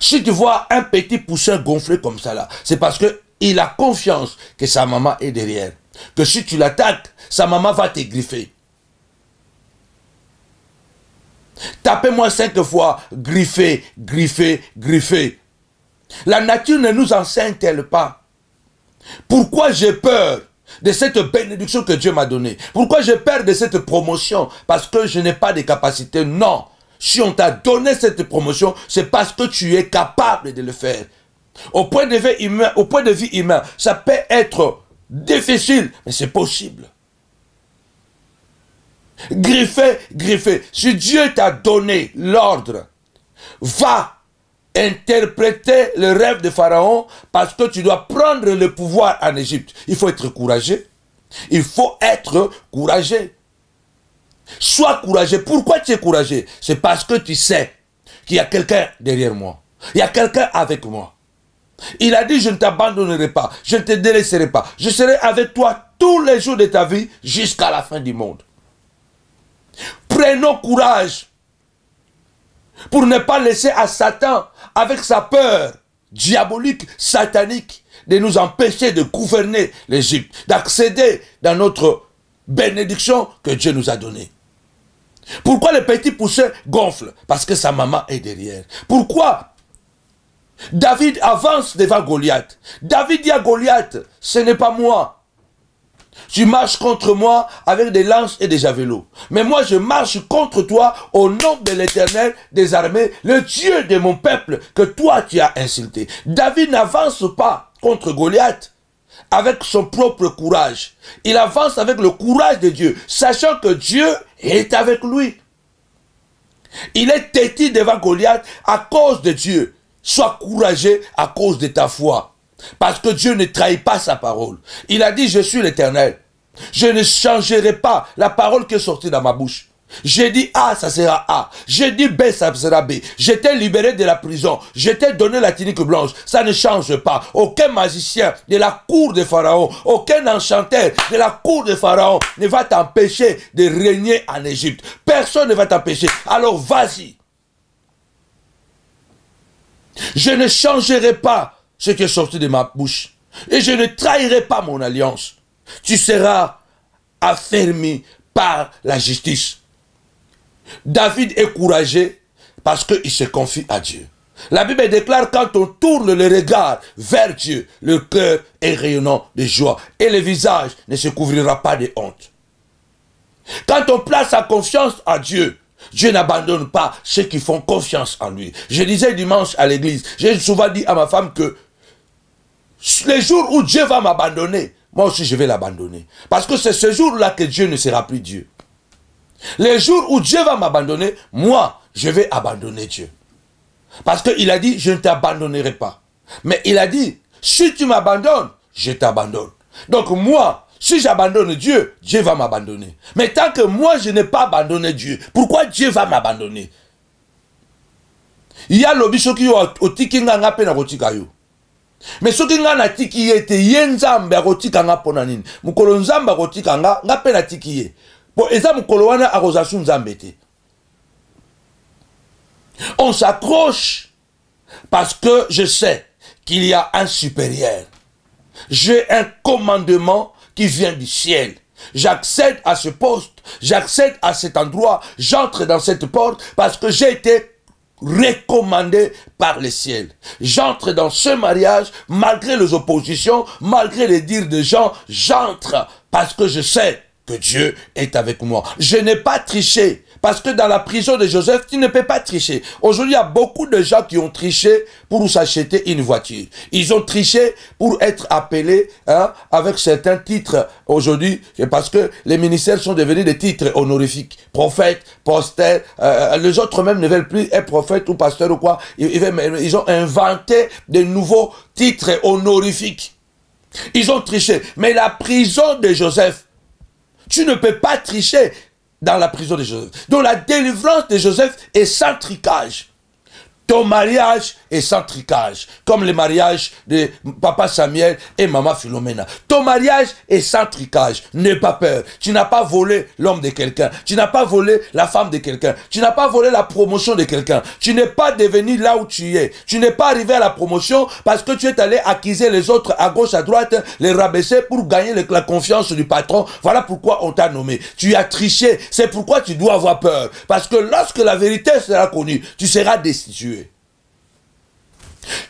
Si tu vois un petit poussin gonflé comme ça là, c'est parce qu'il a confiance que sa maman est derrière. Que si tu l'attaques, sa maman va te griffer. Tapez-moi 5 fois, griffer, griffer, griffer. La nature ne nous enseigne-t-elle pas? Pourquoi j'ai peur de cette bénédiction que Dieu m'a donnée? Pourquoi j'ai peur de cette promotion? Parce que je n'ai pas de capacité. Non. Si on t'a donné cette promotion, c'est parce que tu es capable de le faire. Au point de vue humain, ça peut être difficile, mais c'est possible. Griffer, griffer. Si Dieu t'a donné l'ordre, va interpréter le rêve de Pharaon parce que tu dois prendre le pouvoir en Égypte. Il faut être courageux. Il faut être courageux. Sois courageux. Pourquoi tu es courageux? C'est parce que tu sais qu'il y a quelqu'un derrière moi. Il y a quelqu'un avec moi. Il a dit, je ne t'abandonnerai pas. Je ne te délaisserai pas. Je serai avec toi tous les jours de ta vie jusqu'à la fin du monde. Prenons courage pour ne pas laisser à Satan, avec sa peur diabolique, satanique, de nous empêcher de gouverner l'Égypte, d'accéder dans notre bénédiction que Dieu nous a donnée. Pourquoi le petit poussin gonfle? Parce que sa maman est derrière. Pourquoi David avance devant Goliath? David dit à Goliath, ce n'est pas moi. Tu marches contre moi avec des lances et des javelots. Mais moi, je marche contre toi au nom de l'Éternel des armées, le Dieu de mon peuple que toi tu as insulté. David n'avance pas contre Goliath avec son propre courage. Il avance avec le courage de Dieu, sachant que Dieu est avec lui. Il est têtu devant Goliath à cause de Dieu. Sois courageux à cause de ta foi. Parce que Dieu ne trahit pas sa parole. Il a dit, je suis l'Éternel. Je ne changerai pas la parole qui est sortie dans ma bouche. J'ai dit A, ça sera A. J'ai dit B, ça sera B. J'étais libéré de la prison. J'étais donné la tunique blanche. Ça ne change pas. Aucun magicien de la cour de Pharaon, aucun enchanteur de la cour de Pharaon ne va t'empêcher de régner en Égypte. Personne ne va t'empêcher. Alors vas-y. Je ne changerai pas ce qui est sorti de ma bouche. Et je ne trahirai pas mon alliance. Tu seras affermi par la justice. David est courageux parce qu'il se confie à Dieu. La Bible déclare, quand on tourne le regard vers Dieu, le cœur est rayonnant de joie et le visage ne se couvrira pas de honte. Quand on place sa confiance à Dieu, Dieu n'abandonne pas ceux qui font confiance en lui. Je disais dimanche à l'église, j'ai souvent dit à ma femme que les jours où Dieu va m'abandonner, moi aussi je vais l'abandonner. Parce que c'est ce jour-là que Dieu ne sera plus Dieu. Les jours où Dieu va m'abandonner, moi, je vais abandonner Dieu. Parce qu'il a dit, je ne t'abandonnerai pas. Mais il a dit, si tu m'abandonnes, je t'abandonne. Donc moi, si j'abandonne Dieu, Dieu va m'abandonner. Mais tant que moi, je n'ai pas abandonné Dieu, pourquoi Dieu va m'abandonner? Il y a l'obisho qui au tiki nganga pe na kotika yo. Mais ce qui ngana tiki ye te yenzambe a kotika nga pona nini. Mukolo nzamba kotika nga pe na tiki ye. Bon, eza mukolo wana a kozasu nzambe te. On s'accroche parce que je sais qu'il y a un supérieur. J'ai un commandement qui vient du ciel. J'accède à ce poste, j'accède à cet endroit, j'entre dans cette porte parce que j'ai été recommandé par le ciel. J'entre dans ce mariage malgré les oppositions, malgré les dires de gens, j'entre parce que je sais que Dieu est avec moi. Je n'ai pas triché. Parce que dans la prison de Joseph, tu ne peux pas tricher. Aujourd'hui, il y a beaucoup de gens qui ont triché pour s'acheter une voiture. Ils ont triché pour être appelés avec certains titres aujourd'hui, parce que les ministères sont devenus des titres honorifiques. Prophète, pasteur, les autres même ne veulent plus être prophète ou pasteur ou quoi. Ils ont inventé de nouveaux titres honorifiques. Ils ont triché. Mais la prison de Joseph, tu ne peux pas tricher dans la prison de Joseph. Donc la délivrance de Joseph est sans tricage. Ton mariage est sans tricage, comme le mariage de papa Samuel et maman Philomena. Ton mariage est sans tricage, n'aie pas peur. Tu n'as pas volé l'homme de quelqu'un, tu n'as pas volé la femme de quelqu'un, tu n'as pas volé la promotion de quelqu'un, tu n'es pas devenu là où tu es, tu n'es pas arrivé à la promotion parce que tu es allé accuser les autres à gauche, à droite, les rabaisser pour gagner la confiance du patron. Voilà pourquoi on t'a nommé. Tu as triché, c'est pourquoi tu dois avoir peur. Parce que lorsque la vérité sera connue, tu seras destitué.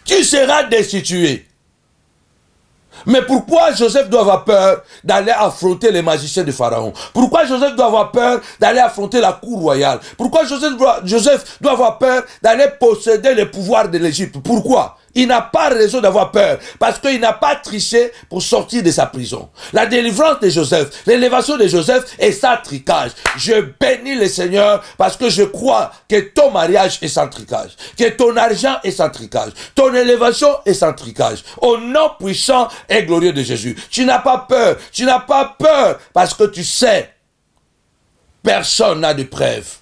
Tu seras destitué. Mais pourquoi Joseph doit avoir peur d'aller affronter les magiciens de Pharaon? Pourquoi Joseph doit avoir peur d'aller affronter la cour royale? Pourquoi Joseph doit avoir peur d'aller posséder les pouvoirs de l'Égypte? Pourquoi? Il n'a pas raison d'avoir peur, parce qu'il n'a pas triché pour sortir de sa prison. La délivrance de Joseph, l'élévation de Joseph est sans tricage. Je bénis le Seigneur parce que je crois que ton mariage est sans tricage, que ton argent est sans tricage, ton élévation est sans tricage. Au nom puissant et glorieux de Jésus, tu n'as pas peur, parce que tu sais, personne n'a de preuve.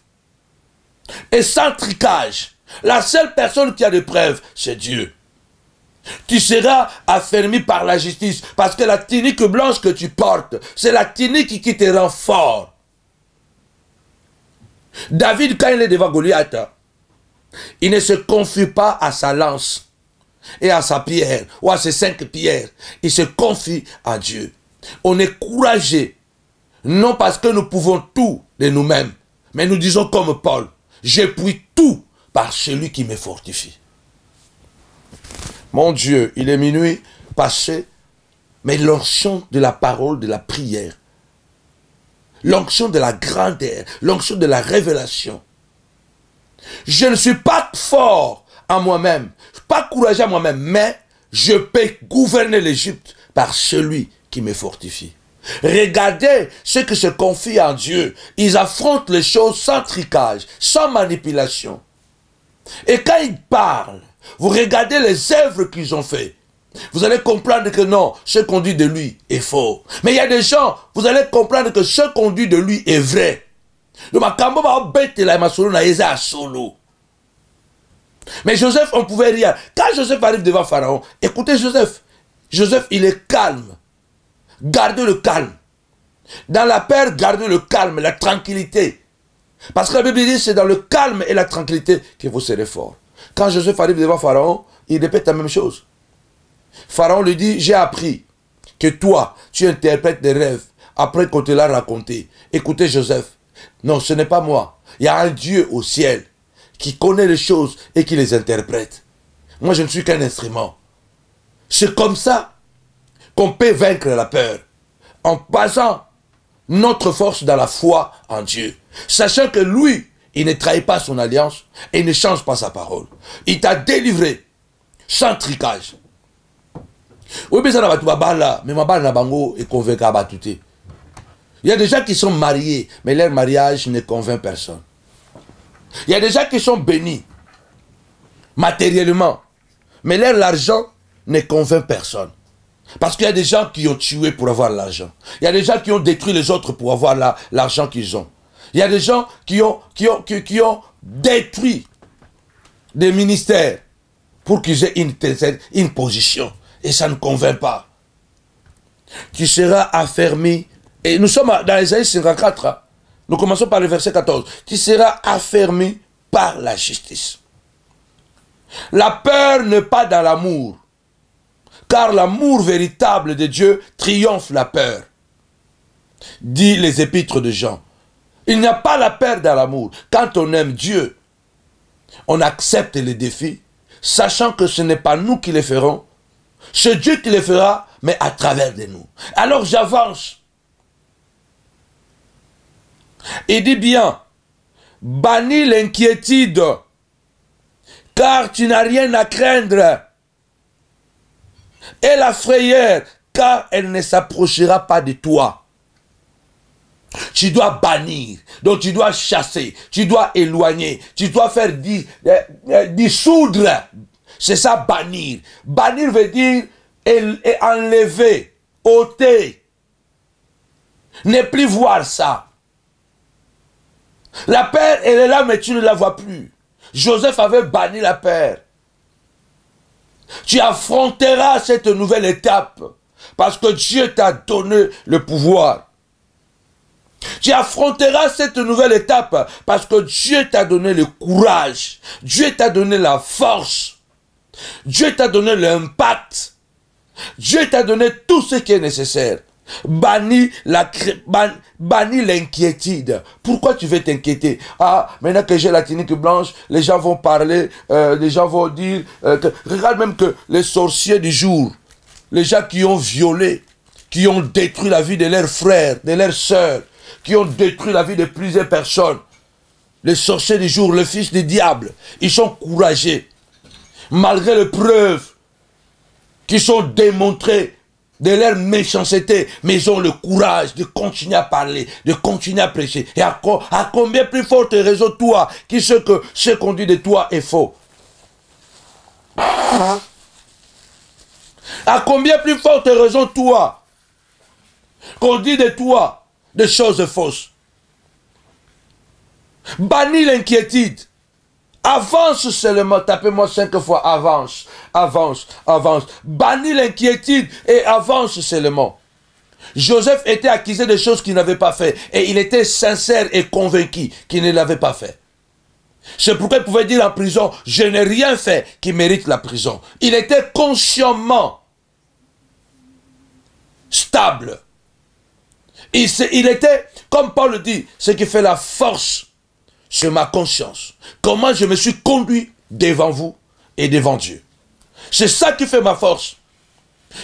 Et sans tricage, la seule personne qui a de preuves, c'est Dieu. Tu seras affermi par la justice, parce que la tunique blanche que tu portes, c'est la tunique qui te rend fort. David, quand il est devant Goliath, il ne se confie pas à sa lance et à sa pierre, ou à ses 5 pierres. Il se confie à Dieu. On est courageux, non parce que nous pouvons tout de nous-mêmes, mais nous disons comme Paul, je puis tout par celui qui me fortifie. Mon Dieu, il est minuit passé, mais l'onction de la parole, de la prière, l'onction de la grandeur, l'onction de la révélation. Je ne suis pas fort en moi-même, pas courageux à moi-même, mais je peux gouverner l'Égypte par celui qui me fortifie. Regardez ceux qui se confient en Dieu. Ils affrontent les choses sans tricage, sans manipulation. Et quand ils parlent, vous regardez les œuvres qu'ils ont fait. Vous allez comprendre que non, ce qu'on dit de lui est faux. Mais il y a des gens, vous allez comprendre que ce qu'on dit de lui est vrai. Mais Joseph, on pouvait rire. Quand Joseph arrive devant Pharaon, écoutez Joseph. Joseph, il est calme. Gardez le calme. Dans la peur, gardez le calme, la tranquillité. Parce que la Bible dit, c'est dans le calme et la tranquillité que vous serez fort. Quand Joseph arrive devant Pharaon, il répète la même chose. Pharaon lui dit, j'ai appris que toi, tu interprètes des rêves après qu'on te l'a raconté. Écoutez Joseph, non, ce n'est pas moi. Il y a un Dieu au ciel qui connaît les choses et qui les interprète. Moi, je ne suis qu'un instrument. C'est comme ça qu'on peut vaincre la peur, en basant notre force dans la foi en Dieu. Sachant que lui, il ne trahit pas son alliance et il ne change pas sa parole. Il t'a délivré sans tricage. Oui, mais ça n'a pas mais ma balle bango est convaincu à tout. Il y a des gens qui sont mariés, mais leur mariage ne convainc personne. Il y a des gens qui sont bénis matériellement, mais leur argent ne convainc personne. Parce qu'il y a des gens qui ont tué pour avoir l'argent. Il y a des gens qui ont détruit les autres pour avoir l'argent qu'ils ont. Il y a des gens qui ont détruit des ministères pour qu'ils aient une position. Et ça ne convainc pas. Tu seras affermi. Et nous sommes dans Isaïe 54. Hein. Nous commençons par le verset 14. Tu seras affermi par la justice. La peur n'est pas dans l'amour. Car l'amour véritable de Dieu triomphe la peur. Dit les épîtres de Jean. Il n'y a pas la peur dans l'amour. Quand on aime Dieu, on accepte les défis, sachant que ce n'est pas nous qui les ferons, c'est Dieu qui les fera, mais à travers de nous. Alors j'avance. Il dit bien, bannis l'inquiétude, car tu n'as rien à craindre. Et la frayeur, car elle ne s'approchera pas de toi. Tu dois bannir, donc tu dois chasser, tu dois éloigner, tu dois faire dissoudre. C'est ça, bannir. Bannir veut dire enlever, ôter. Ne plus voir ça. La peur, elle est là, mais tu ne la vois plus. Joseph avait banni la peur. Tu affronteras cette nouvelle étape parce que Dieu t'a donné le pouvoir. Tu affronteras cette nouvelle étape parce que Dieu t'a donné le courage. Dieu t'a donné la force. Dieu t'a donné l'impact. Dieu t'a donné tout ce qui est nécessaire. Bannis l'inquiétude. Pourquoi tu veux t'inquiéter? Ah, maintenant que j'ai la tunique blanche, les gens vont parler, les gens vont dire... regarde même que les sorciers du jour, les gens qui ont violé, qui ont détruit la vie de leurs frères, de leurs sœurs, qui ont détruit la vie de plusieurs personnes, les sorciers du jour, le fils du diable, ils sont courageux. Malgré les preuves qui sont démontrées de leur méchanceté, mais ils ont le courage de continuer à parler, de continuer à prêcher. Et à combien plus forte raison toi, qui sais que ce qu'on dit de toi est faux? À combien plus forte raison toi, qu'on dit de toi des choses fausses? Bannis l'inquiétude. Avance seulement, tapez-moi 5 fois, avance, avance, avance. Bannis l'inquiétude et avance seulement. Joseph était accusé de choses qu'il n'avait pas fait et il était sincère et convaincu qu'il ne l'avait pas fait. C'est pourquoi il pouvait dire en prison, je n'ai rien fait qui mérite la prison. Il était consciemment stable. Il était, comme Paul le dit, ce qui fait la force, c'est ma conscience. Comment je me suis conduit devant vous et devant Dieu. C'est ça qui fait ma force.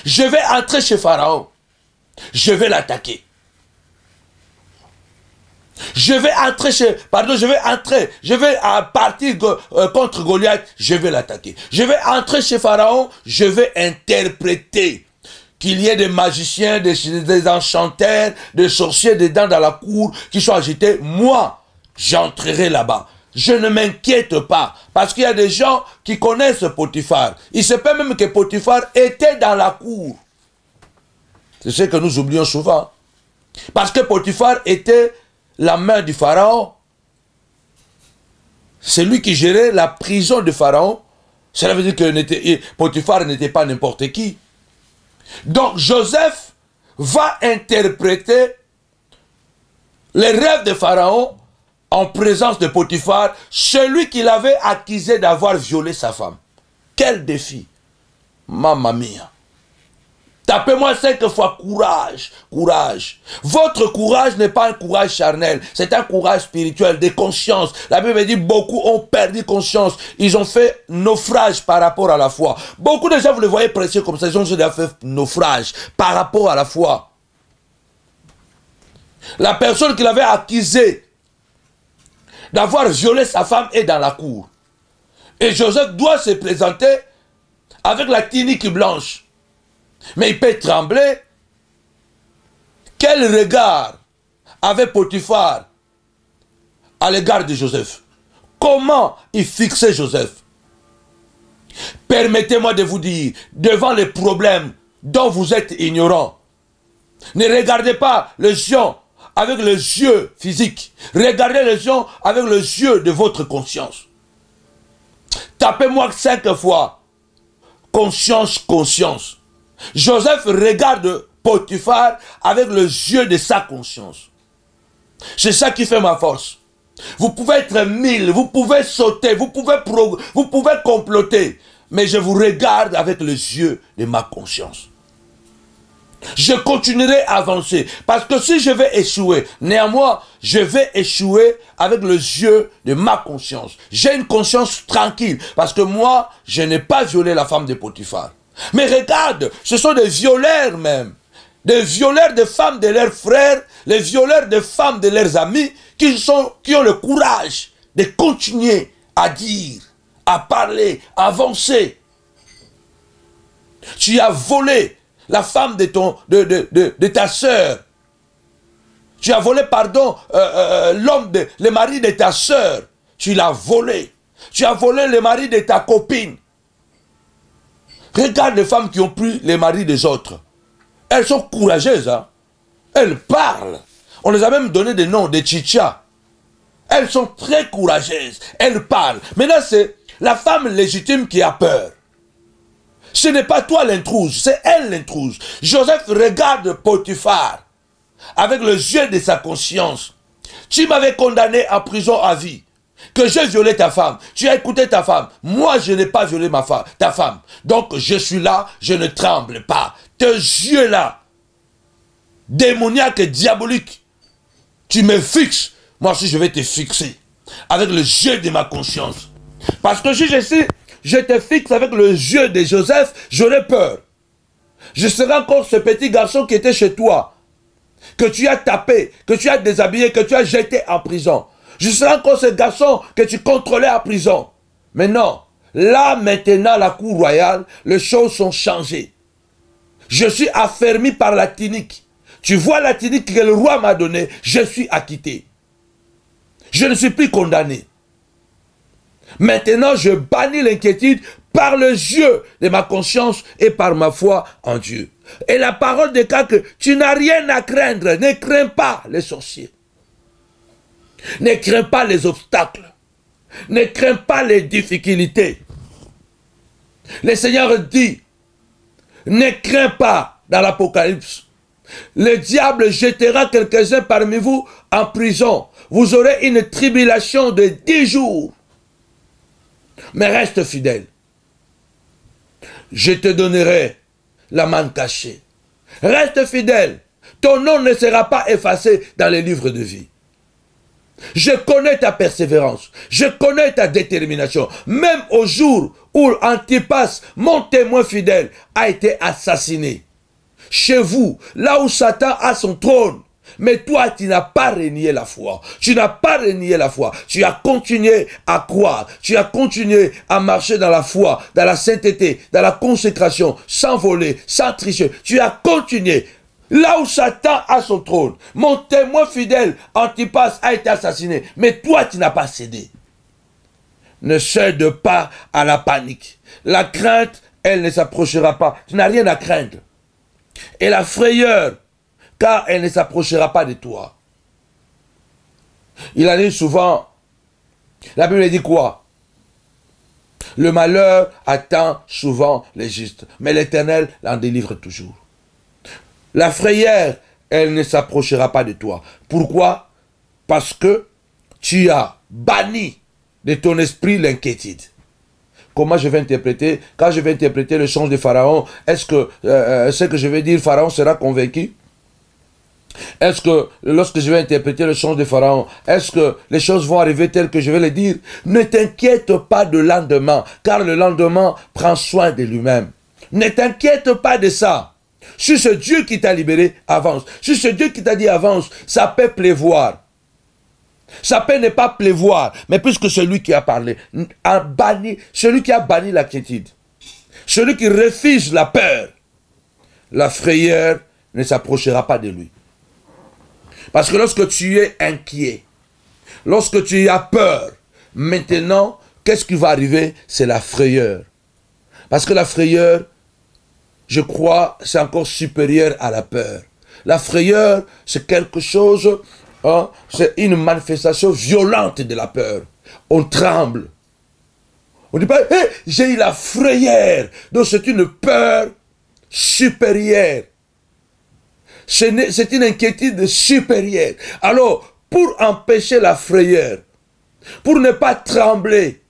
Je vais entrer chez Pharaon. Je vais l'attaquer. Je vais entrer chez... Pardon, je vais partir contre Goliath, je vais l'attaquer. Je vais entrer chez Pharaon, je vais interpréter. Qu'il y ait des magiciens, des enchanteurs, des sorciers dedans dans la cour qui sont agités. Moi, j'entrerai là-bas. Je ne m'inquiète pas. Parce qu'il y a des gens qui connaissent Potiphar. Il se peut même que Potiphar était dans la cour. C'est ce que nous oublions souvent. Parce que Potiphar était la main du Pharaon. C'est lui qui gérait la prison du Pharaon. Cela veut dire que Potiphar n'était pas n'importe qui. Donc Joseph va interpréter les rêves de Pharaon en présence de Potiphar, celui qu'il avait accusé d'avoir violé sa femme. Quel défi! Mamma mia! Tapez-moi 5 fois courage, courage. Votre courage n'est pas un courage charnel, c'est un courage spirituel, de conscience. La Bible dit beaucoup ont perdu conscience. Ils ont fait naufrage par rapport à la foi. Beaucoup de gens, vous les voyez prêcher comme ça, ils ont fait naufrage par rapport à la foi. La personne qui l'avait accusé d'avoir violé sa femme est dans la cour. Et Joseph doit se présenter avec la tunique blanche. Mais il peut trembler. Quel regard avait Potiphar à l'égard de Joseph? Comment il fixait Joseph? Permettez-moi de vous dire, devant les problèmes dont vous êtes ignorants, ne regardez pas les gens avec les yeux physiques. Regardez les gens avec les yeux de votre conscience. Tapez-moi 5 fois. Conscience, conscience. Joseph regarde Potiphar avec les yeux de sa conscience. C'est ça qui fait ma force. Vous pouvez être 1000, vous pouvez sauter, vous pouvez comploter. Mais je vous regarde avec les yeux de ma conscience. Je continuerai à avancer. Parce que si je vais échouer, néanmoins, je vais échouer avec les yeux de ma conscience. J'ai une conscience tranquille. Parce que moi, je n'ai pas violé la femme de Potiphar. Mais regarde, ce sont des violeurs même. Des violeurs de femmes de leurs frères, les violeurs de femmes de leurs amis, qui ont le courage de continuer à dire, à parler, à avancer. Tu as volé la femme de ta sœur. Tu as volé, pardon, le mari de ta sœur. Tu l'as volé. Tu as volé le mari de ta copine. Regarde les femmes qui ont pris les maris des autres. Elles sont courageuses. Hein? Elles parlent. On les a même donné des noms, des chichas. Elles sont très courageuses. Elles parlent. Maintenant, c'est la femme légitime qui a peur. Ce n'est pas toi l'intruse, c'est elle l'intruse. Joseph regarde Potiphar avec les yeux de sa conscience. Tu m'avais condamné en prison à vie. Que j'ai violé ta femme. Tu as écouté ta femme. Moi, je n'ai pas violé ta femme. Donc, je suis là, je ne tremble pas. Tes yeux-là, démoniaques et diaboliques, tu me fixes. Moi aussi, je vais te fixer. Avec les yeux de ma conscience. Parce que si je te fixe avec les yeux de Joseph, j'aurai peur. Je serai encore ce petit garçon qui était chez toi. Que tu as tapé, que tu as déshabillé, que tu as jeté en prison. Je serai encore ce garçon que tu contrôlais en prison. Mais non, là maintenant, la cour royale, les choses sont changées. Je suis affermi par la tunique. Tu vois la tunique que le roi m'a donnée, je suis acquitté. Je ne suis plus condamné. Maintenant, je bannis l'inquiétude par les yeux de ma conscience et par ma foi en Dieu. Et la parole déclare que tu n'as rien à craindre. Ne crains pas les sorciers. Ne crains pas les obstacles. Ne crains pas les difficultés. Le Seigneur dit, ne crains pas dans l'Apocalypse. Le diable jettera quelques-uns parmi vous en prison. Vous aurez une tribulation de 10 jours. Mais reste fidèle. Je te donnerai la manne cachée. Reste fidèle. Ton nom ne sera pas effacé dans les livres de vie. Je connais ta persévérance. Je connais ta détermination. Même au jour où Antipas, mon témoin fidèle, a été assassiné. Chez vous, là où Satan a son trône. Mais toi, tu n'as pas renié la foi. Tu n'as pas renié la foi. Tu as continué à croire. Tu as continué à marcher dans la foi, dans la sainteté, dans la consécration, sans voler, sans tricher. Tu as continué. Là où Satan a son trône, mon témoin fidèle, Antipas, a été assassiné. Mais toi, tu n'as pas cédé. Ne cède pas à la panique. La crainte, elle ne s'approchera pas. Tu n'as rien à craindre. Et la frayeur, car elle ne s'approchera pas de toi. Il en est souvent, la Bible dit quoi? Le malheur attend souvent les justes, mais l'Éternel l'en délivre toujours. La frayeur, elle ne s'approchera pas de toi. Pourquoi? Parce que tu as banni de ton esprit l'inquiétude. Comment je vais interpréter? Quand je vais interpréter le songe de Pharaon, est-ce que ce que je vais dire, Pharaon sera convaincu? Est-ce que lorsque je vais interpréter le songe de Pharaon, est-ce que les choses vont arriver telles que je vais les dire? Ne t'inquiète pas de lendemain, car le lendemain prend soin de lui-même. Ne t'inquiète pas de ça. Si ce Dieu qui t'a libéré, avance. Si ce Dieu qui t'a dit avance, ça peut pleuvoir. Ça peut ne pas pleuvoir, mais puisque celui qui a parlé, celui qui a banni l'inquiétude, celui qui refuse la peur, la frayeur ne s'approchera pas de lui. Parce que lorsque tu es inquiet, lorsque tu as peur, maintenant, qu'est-ce qui va arriver? C'est la frayeur. Parce que la frayeur, je crois, c'est encore supérieur à la peur. La frayeur, c'est quelque chose, hein, c'est une manifestation violente de la peur. On tremble. On ne dit pas, hey, j'ai eu la frayeur. Donc c'est une peur supérieure. C'est une inquiétude supérieure. Alors, pour empêcher la frayeur, pour ne pas trembler,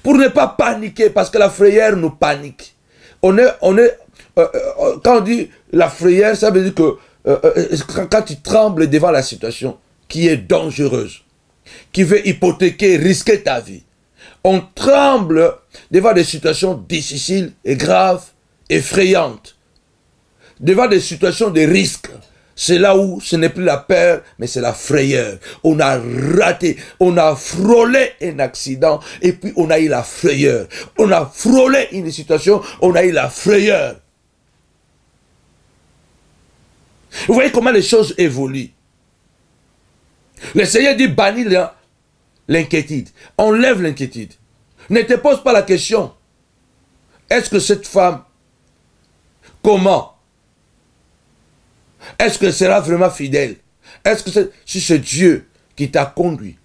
pour ne pas paniquer, parce que la frayeur nous panique. Quand on dit la frayeur, ça veut dire que quand tu trembles devant la situation qui est dangereuse, qui veut hypothéquer, risquer ta vie, on tremble devant des situations difficiles et graves, effrayantes, devant des situations de risque. C'est là où ce n'est plus la peur, mais c'est la frayeur. On a raté, on a frôlé un accident, et puis on a eu la frayeur. On a frôlé une situation, on a eu la frayeur. Vous voyez comment les choses évoluent. Le Seigneur dit bannis l'inquiétude. Enlève l'inquiétude. Ne te pose pas la question. Est-ce que cette femme, comment? Est-ce que sera vraiment fidèle? Est-ce que si c'est Dieu qui t'a conduit,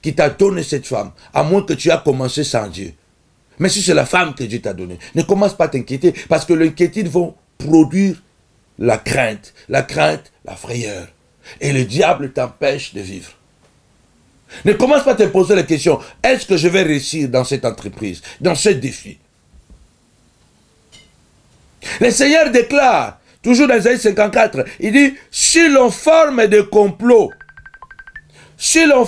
qui t'a donné cette femme, à moins que tu aies commencé sans Dieu. Mais si c'est la femme que Dieu t'a donnée, ne commence pas à t'inquiéter, parce que l'inquiétude vont produire la crainte, la frayeur. Et le diable t'empêche de vivre. Ne commence pas à te poser la question, est-ce que je vais réussir dans cette entreprise, dans ce défi? Le Seigneur déclare, toujours dans Isaïe 54, il dit, si l'on forme des complots, cela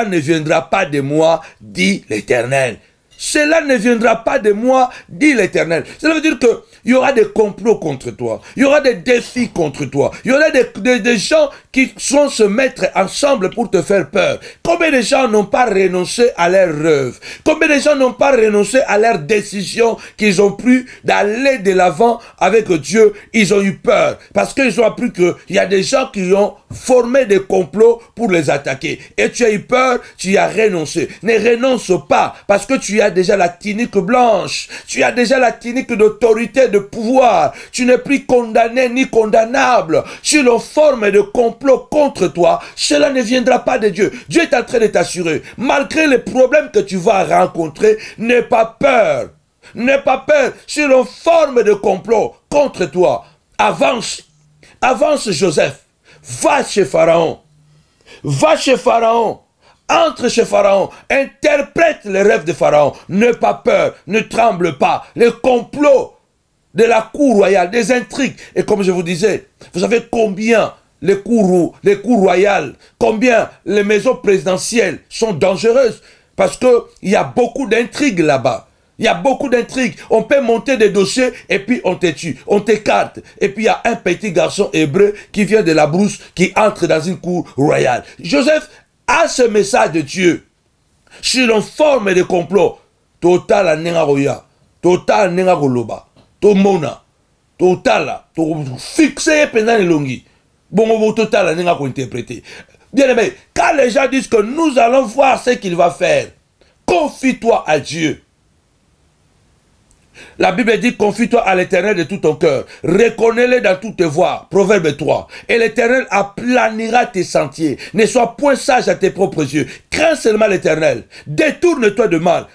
ne viendra pas de moi, dit l'Éternel. Cela ne viendra pas de moi, dit l'Éternel. Cela veut dire qu'il y aura des complots contre toi. Il y aura des défis contre toi. Il y aura des gens qui vont se mettre ensemble pour te faire peur. Combien de gens n'ont pas renoncé à leurs rêves? Combien de gens n'ont pas renoncé à leurs décisions qu'ils ont pris d'aller de l'avant avec Dieu? Ils ont eu peur parce qu'ils ont appris qu'il y a des gens qui ont formé des complots pour les attaquer. Et tu as eu peur, tu y as renoncé. Ne renonce pas parce que tu as déjà la tunique blanche. Tu as déjà la tunique d'autorité, de pouvoir. Tu n'es plus condamné ni condamnable. Si l'on forme de complot contre toi, cela ne viendra pas de Dieu. Dieu est en train de t'assurer. Malgré les problèmes que tu vas rencontrer, n'aie pas peur. N'aie pas peur. Si l'on forme de complot contre toi, avance. Avance Joseph. Va chez Pharaon. Va chez Pharaon. Entre chez Pharaon, interprète les rêves de Pharaon. N'aie pas peur, ne tremble pas. Les complots de la cour royale, des intrigues. Et comme je vous disais, vous savez combien les cours royales, combien les maisons présidentielles sont dangereuses. Parce qu'il y a beaucoup d'intrigues là-bas. Il y a beaucoup d'intrigues. On peut monter des dossiers et puis on te tue, on t'écarte. Et puis il y a un petit garçon hébreu qui vient de la brousse, qui entre dans une cour royale. Joseph a ce message de Dieu. Si l'on forme des complots, total nenga roya, total nenga goloba, to mona, total, to fixé pendant les longues. Bon, total nenga ko interpréter. Bien aimé, quand les gens disent que nous allons voir ce qu'il va faire, confie-toi à Dieu. La Bible dit, confie-toi à l'Éternel de tout ton cœur. Reconnais-le dans toutes tes voies. Proverbe 3. Et l'Éternel aplanira tes sentiers. Ne sois point sage à tes propres yeux. Crains seulement l'Éternel. Détourne-toi de mal.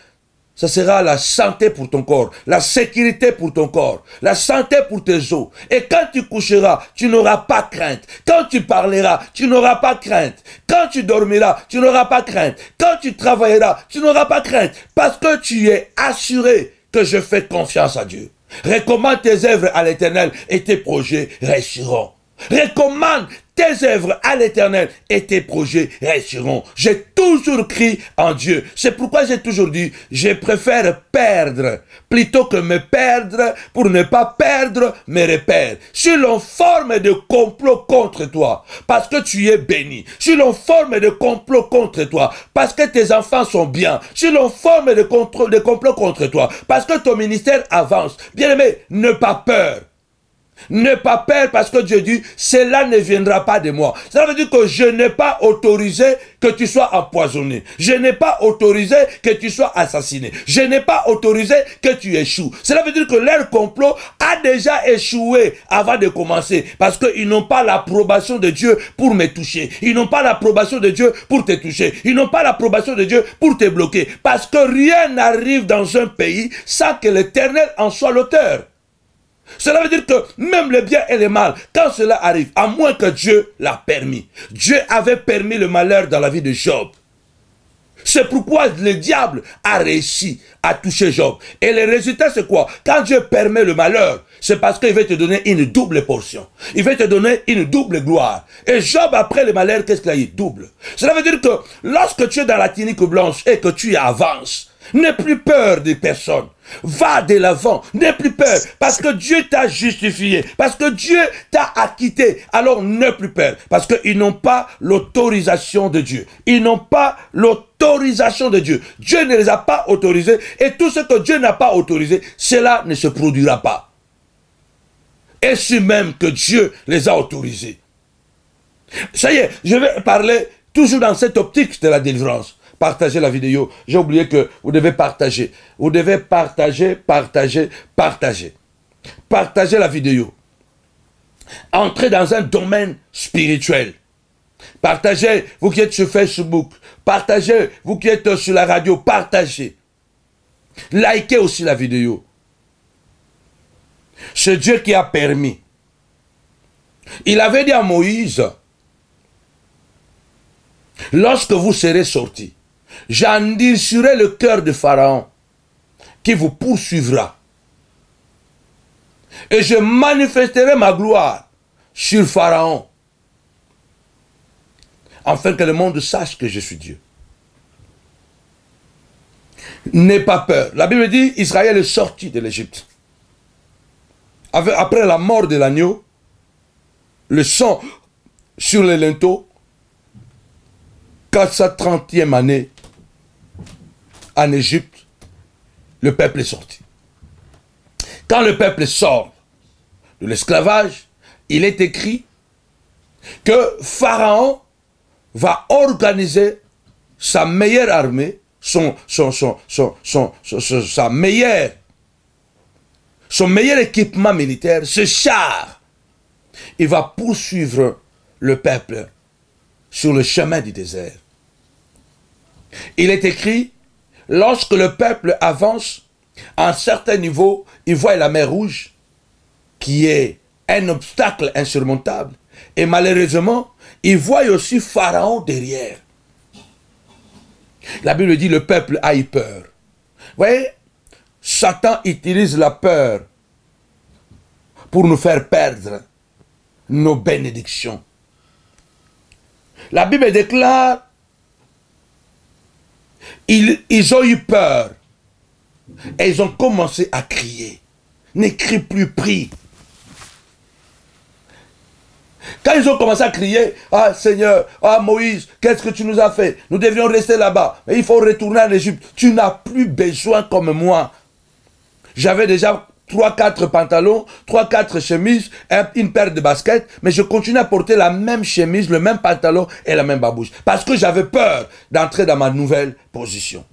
Ça sera la santé pour ton corps, la sécurité pour ton corps, la santé pour tes os. Et quand tu coucheras, tu n'auras pas crainte. Quand tu parleras, tu n'auras pas crainte. Quand tu dormiras, tu n'auras pas crainte. Quand tu travailleras, tu n'auras pas crainte. Parce que tu es assuré que je fais confiance à Dieu. Recommande tes œuvres à l'Éternel et tes projets réussiront. Recommande tes œuvres à l'Éternel et tes projets réussiront. J'ai toujours cru en Dieu. C'est pourquoi j'ai toujours dit, je préfère perdre plutôt que me perdre pour ne pas perdre mes repères. Si l'on forme de complots contre toi, parce que tu es béni. Si l'on forme de complots contre toi, parce que tes enfants sont bien. Si l'on forme de complots contre toi, parce que ton ministère avance. Bien aimé, ne pas peur. Ne pas peur parce que Dieu dit, cela ne viendra pas de moi. Ça veut dire que je n'ai pas autorisé que tu sois empoisonné. Je n'ai pas autorisé que tu sois assassiné. Je n'ai pas autorisé que tu échoues. Cela veut dire que leur complot a déjà échoué avant de commencer. Parce qu'ils n'ont pas l'approbation de Dieu pour me toucher. Ils n'ont pas l'approbation de Dieu pour te toucher. Ils n'ont pas l'approbation de Dieu pour te bloquer. Parce que rien n'arrive dans un pays sans que l'Éternel en soit l'auteur. Cela veut dire que même le bien et le mal, quand cela arrive, à moins que Dieu l'a permis. Dieu avait permis le malheur dans la vie de Job. C'est pourquoi le diable a réussi à toucher Job. Et le résultat c'est quoi? Quand Dieu permet le malheur, c'est parce qu'il veut te donner une double portion. Il veut te donner une double gloire. Et Job, après le malheur, qu'est-ce qu'il a eu? Double. Cela veut dire que lorsque tu es dans la tunique blanche et que tu avances, n'aie plus peur de personne. Va de l'avant, n'aie plus peur, parce que Dieu t'a justifié, parce que Dieu t'a acquitté. Alors n'aie plus peur, parce qu'ils n'ont pas l'autorisation de Dieu. Ils n'ont pas l'autorisation de Dieu. Dieu ne les a pas autorisés, et tout ce que Dieu n'a pas autorisé, cela ne se produira pas. Et si même que Dieu les a autorisés. Ça y est, je vais parler toujours dans cette optique de la délivrance. Partagez la vidéo. J'ai oublié que vous devez partager. Vous devez partager. Partagez la vidéo. Entrez dans un domaine spirituel. Partagez, vous qui êtes sur Facebook. Partagez, vous qui êtes sur la radio. Partagez. Likez aussi la vidéo. C'est Dieu qui a permis. Il avait dit à Moïse, lorsque vous serez sortis, j'endurcirai le cœur de Pharaon qui vous poursuivra. Et je manifesterai ma gloire sur Pharaon, afin que le monde sache que je suis Dieu. N'aie pas peur. La Bible dit, Israël est sorti de l'Égypte. Après la mort de l'agneau, le sang sur les linteaux, 430e année, en Égypte, le peuple est sorti. Quand le peuple sort de l'esclavage, il est écrit que Pharaon va organiser sa meilleure armée, son meilleur équipement militaire, ce char. Il va poursuivre le peuple sur le chemin du désert. Il est écrit, lorsque le peuple avance à un certain niveau, il voit la mer Rouge, qui est un obstacle insurmontable. Et malheureusement, il voit aussi Pharaon derrière. La Bible dit, le peuple a eu peur. Vous voyez, Satan utilise la peur pour nous faire perdre nos bénédictions. La Bible déclare, ils ont eu peur et ils ont commencé à crier. Ne crie plus, prie. Quand ils ont commencé à crier, ah Seigneur, ah Moïse, qu'est-ce que tu nous as fait? Nous devions rester là-bas, mais il faut retourner en Égypte. Tu n'as plus besoin comme moi. J'avais déjà 3-4 pantalons, 3-4 chemises, une paire de baskets, mais je continue à porter la même chemise, le même pantalon et la même babouche. Parce que j'avais peur d'entrer dans ma nouvelle position.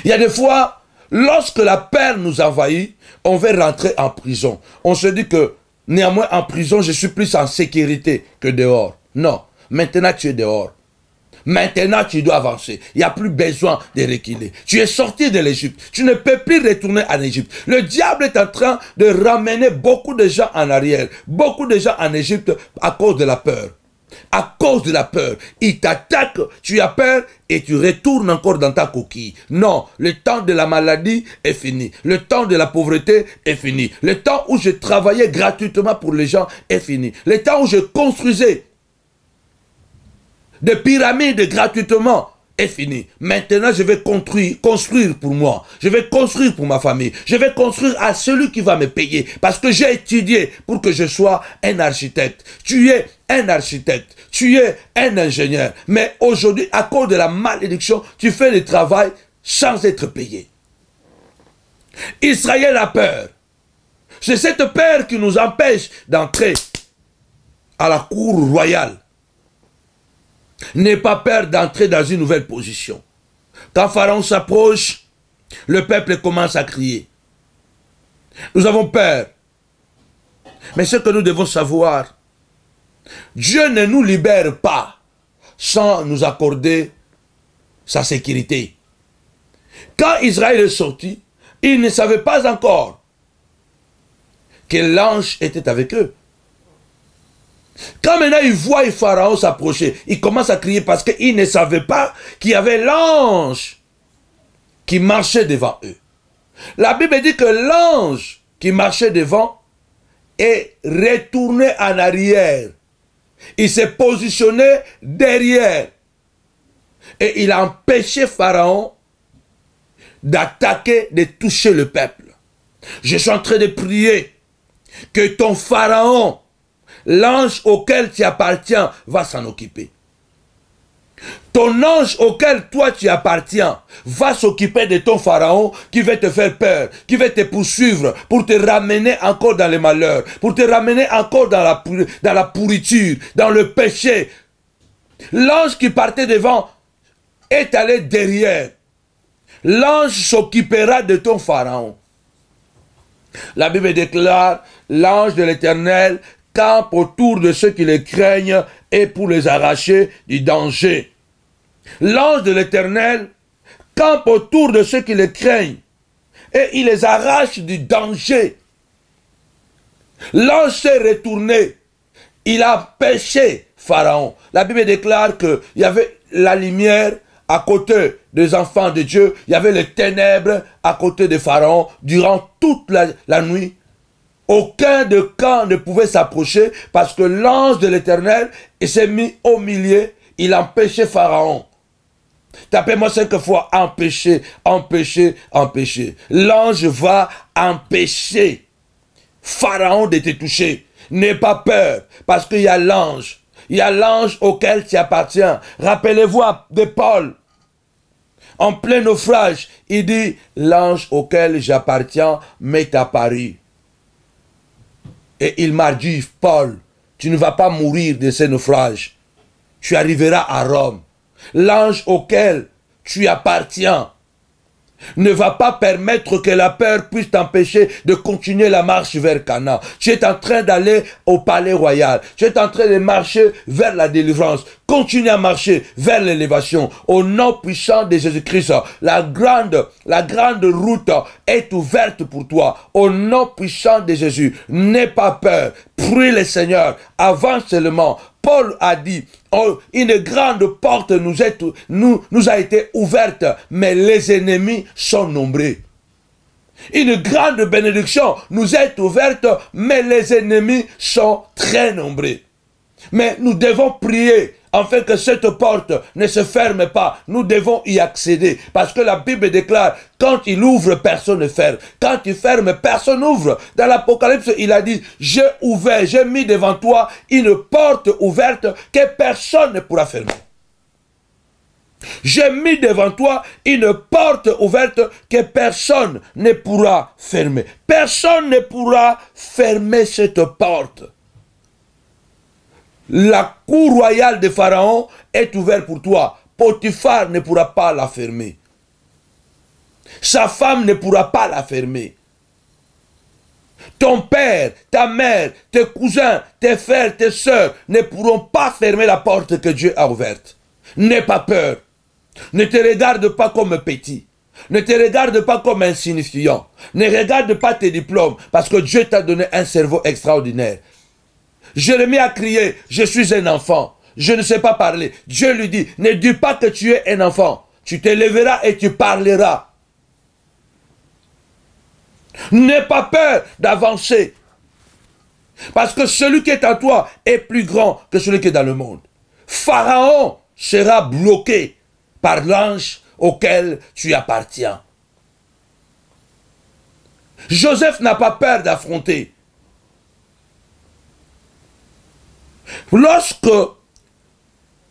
Il y a des fois, lorsque la peur nous envahit, on veut rentrer en prison. On se dit que, néanmoins, en prison, je suis plus en sécurité que dehors. Non, maintenant tu es dehors. Maintenant, tu dois avancer. Il n'y a plus besoin de reculer. Tu es sorti de l'Égypte. Tu ne peux plus retourner en Égypte. Le diable est en train de ramener beaucoup de gens en arrière. Beaucoup de gens en Égypte à cause de la peur. À cause de la peur. Il t'attaque, tu as peur et tu retournes encore dans ta coquille. Non, le temps de la maladie est fini. Le temps de la pauvreté est fini. Le temps où je travaillais gratuitement pour les gens est fini. Le temps où je construisais des pyramides gratuitement est fini. Maintenant, je vais construire pour moi. Je vais construire pour ma famille. Je vais construire à celui qui va me payer. Parce que j'ai étudié pour que je sois un architecte. Tu es un architecte. Tu es un ingénieur. Mais aujourd'hui, à cause de la malédiction, tu fais le travail sans être payé. Israël a peur. C'est cette peur qui nous empêche d'entrer à la cour royale. N'aie pas peur d'entrer dans une nouvelle position. Quand Pharaon s'approche, le peuple commence à crier. Nous avons peur. Mais ce que nous devons savoir, Dieu ne nous libère pas sans nous accorder sa sécurité. Quand Israël est sorti, ils ne savaient pas encore que l'ange était avec eux. Quand maintenant ils voient Pharaon s'approcher, ils commencent à crier parce qu'ils ne savaient pas qu'il y avait l'ange qui marchait devant eux. La Bible dit que l'ange qui marchait devant est retourné en arrière. Il s'est positionné derrière. Et il a empêché Pharaon d'attaquer, de toucher le peuple. Je suis en train de prier que ton Pharaon, l'ange auquel tu appartiens, va s'en occuper. Ton ange auquel toi tu appartiens va s'occuper de ton Pharaon qui va te faire peur, qui va te poursuivre pour te ramener encore dans les malheurs, pour te ramener encore dans la pourriture, dans le péché. L'ange qui partait devant est allé derrière. L'ange s'occupera de ton Pharaon. La Bible déclare, l'ange de l'Éternel campe autour de ceux qui les craignent et pour les arracher du danger. L'ange de l'Éternel campe autour de ceux qui les craignent et il les arrache du danger. L'ange s'est retourné. Il a péché Pharaon. La Bible déclare qu'il y avait la lumière à côté des enfants de Dieu. Il y avait les ténèbres à côté de Pharaon durant toute la nuit. Aucun de camp ne pouvait s'approcher parce que l'ange de l'Éternel s'est mis au milieu. Il empêchait Pharaon. Tapez-moi 5 fois, empêcher, empêcher, empêcher. L'ange va empêcher Pharaon de te toucher. N'aie pas peur, parce qu'il y a l'ange. Il y a l'ange auquel tu appartiens. Rappelez-vous de Paul. En plein naufrage, il dit, l'ange auquel j'appartiens m'est apparu. Et il m'a dit, Paul, tu ne vas pas mourir de ce naufrage. Tu arriveras à Rome. L'ange auquel tu appartiens ne va pas permettre que la peur puisse t'empêcher de continuer la marche vers Canaan. Tu es en train d'aller au palais royal. Tu es en train de marcher vers la délivrance. Continue à marcher vers l'élévation. Au nom puissant de Jésus-Christ, la grande route est ouverte pour toi. Au nom puissant de Jésus, n'aie pas peur. Prie le Seigneur. Avance seulement. Paul a dit, oh, une grande porte nous a été ouverte, mais les ennemis sont nombreux. Une grande bénédiction nous est ouverte, mais les ennemis sont très nombreux. Mais nous devons prier afin que cette porte ne se ferme pas. Nous devons y accéder. Parce que la Bible déclare, quand il ouvre, personne ne ferme. Quand il ferme, personne n'ouvre. Dans l'Apocalypse, il a dit, j'ai mis devant toi une porte ouverte que personne ne pourra fermer. J'ai mis devant toi une porte ouverte que personne ne pourra fermer. Personne ne pourra fermer cette porte. La cour royale de Pharaon est ouverte pour toi. Potiphar ne pourra pas la fermer. Sa femme ne pourra pas la fermer. Ton père, ta mère, tes cousins, tes frères, tes sœurs ne pourront pas fermer la porte que Dieu a ouverte. N'aie pas peur. Ne te regarde pas comme petit. Ne te regarde pas comme insignifiant. Ne regarde pas tes diplômes parce que Dieu t'a donné un cerveau extraordinaire. Jérémie a crié, je suis un enfant, je ne sais pas parler. Dieu lui dit, ne dis pas que tu es un enfant, tu te lèveras et tu parleras. N'aie pas peur d'avancer. Parce que celui qui est en toi est plus grand que celui qui est dans le monde. Pharaon sera bloqué par l'ange auquel tu appartiens. Joseph n'a pas peur d'affronter. Lorsque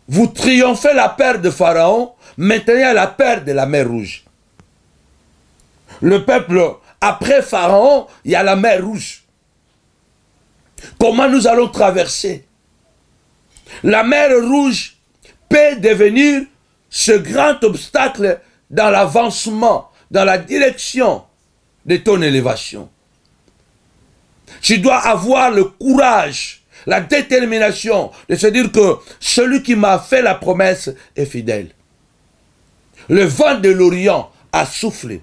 vous triomphez la peur de Pharaon, maintenant il y a la peur de la mer Rouge. Le peuple, après Pharaon, il y a la mer Rouge. Comment nous allons traverser? La mer Rouge peut devenir ce grand obstacle dans l'avancement, dans la direction de ton élévation. Tu dois avoir le courage, la détermination de se dire que celui qui m'a fait la promesse est fidèle. Le vent de l'Orient a soufflé.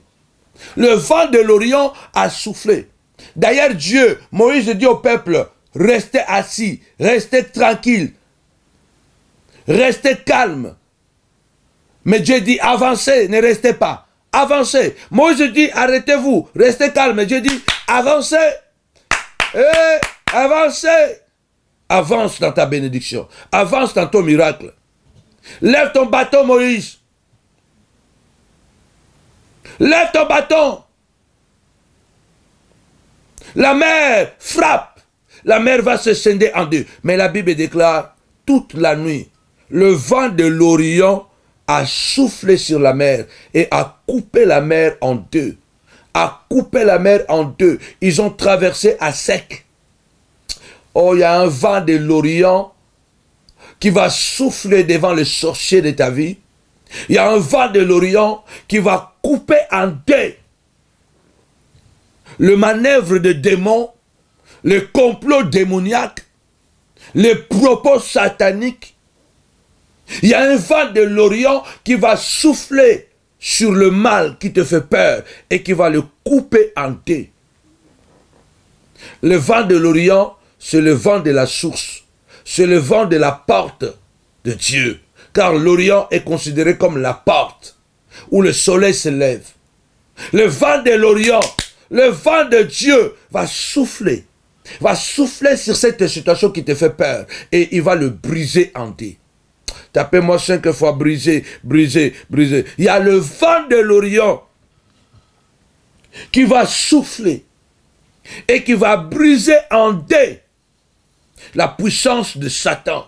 Le vent de l'Orient a soufflé. D'ailleurs, Dieu, Moïse dit au peuple, restez assis, restez tranquille, restez calme. Mais Dieu dit, avancez, ne restez pas. Avancez. Moïse dit, arrêtez-vous, restez calme. Mais Dieu dit, avancez. Avancez. Avance dans ta bénédiction. Avance dans ton miracle. Lève ton bâton, Moïse. Lève ton bâton. La mer frappe. La mer va se scinder en deux. Mais la Bible déclare, toute la nuit, le vent de l'Orient a soufflé sur la mer et a coupé la mer en deux. A coupé la mer en deux. Ils ont traversé à sec. Oh, il y a un vent de l'Orient qui va souffler devant le sorcier de ta vie. Il y a un vent de l'Orient qui va couper en deux le manœuvre de démons, le complot démoniaque les propos sataniques. Il y a un vent de l'Orient qui va souffler sur le mal qui te fait peur et qui va le couper en deux. Le vent de l'Orient, c'est le vent de la source. C'est le vent de la porte de Dieu. Car l'Orient est considéré comme la porte où le soleil se lève. Le vent de l'Orient, le vent de Dieu va souffler sur cette situation qui te fait peur et il va le briser en deux. Tapez-moi 5 fois briser, briser, briser. Il y a le vent de l'Orient qui va souffler et qui va briser en deux la puissance de Satan,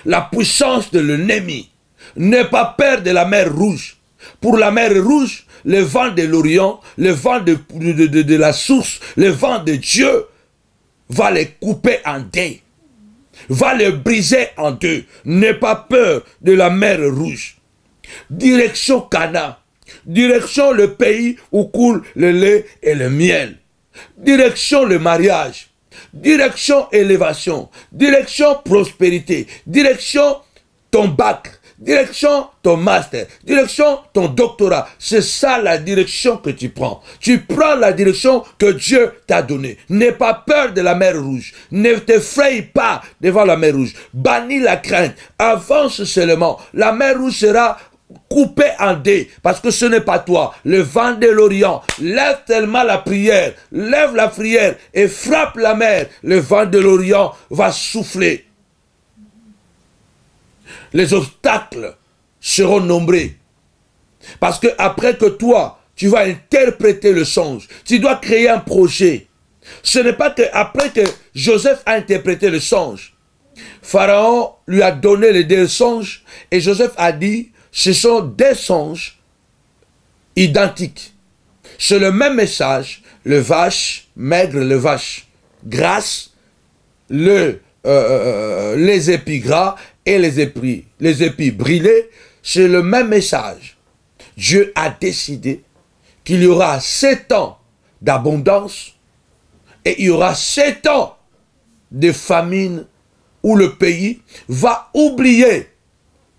la puissance de l'ennemi. N'aie pas peur de la mer Rouge. Pour la mer Rouge, le vent de l'Orient, le vent de la source, le vent de Dieu va les couper en deux, va les briser en deux. N'aie pas peur de la mer Rouge. Direction Cana, direction le pays où coule le lait et le miel. Direction le mariage, direction élévation, direction prospérité, direction ton bac, direction ton master, direction ton doctorat. C'est ça la direction que tu prends. Tu prends la direction que Dieu t'a donnée. N'aie pas peur de la mer Rouge. Ne t'effraie pas devant la mer Rouge. Bannis la crainte. Avance seulement. La mer Rouge sera coupé en deux, parce que ce n'est pas toi. Le vent de l'Orient, lève tellement la prière, lève la prière et frappe la mer. Le vent de l'Orient va souffler. Les obstacles seront nombreux. Parce que après que toi, tu vas interpréter le songe, tu dois créer un projet. Ce n'est pas que après que Joseph a interprété le songe, Pharaon lui a donné les deux songes et Joseph a dit, ce sont des songes identiques. C'est le même message, le vache maigre, le vache grasse, les épis gras et les épis brûlés, c'est le même message. Dieu a décidé qu'il y aura 7 ans d'abondance et il y aura 7 ans de famine où le pays va oublier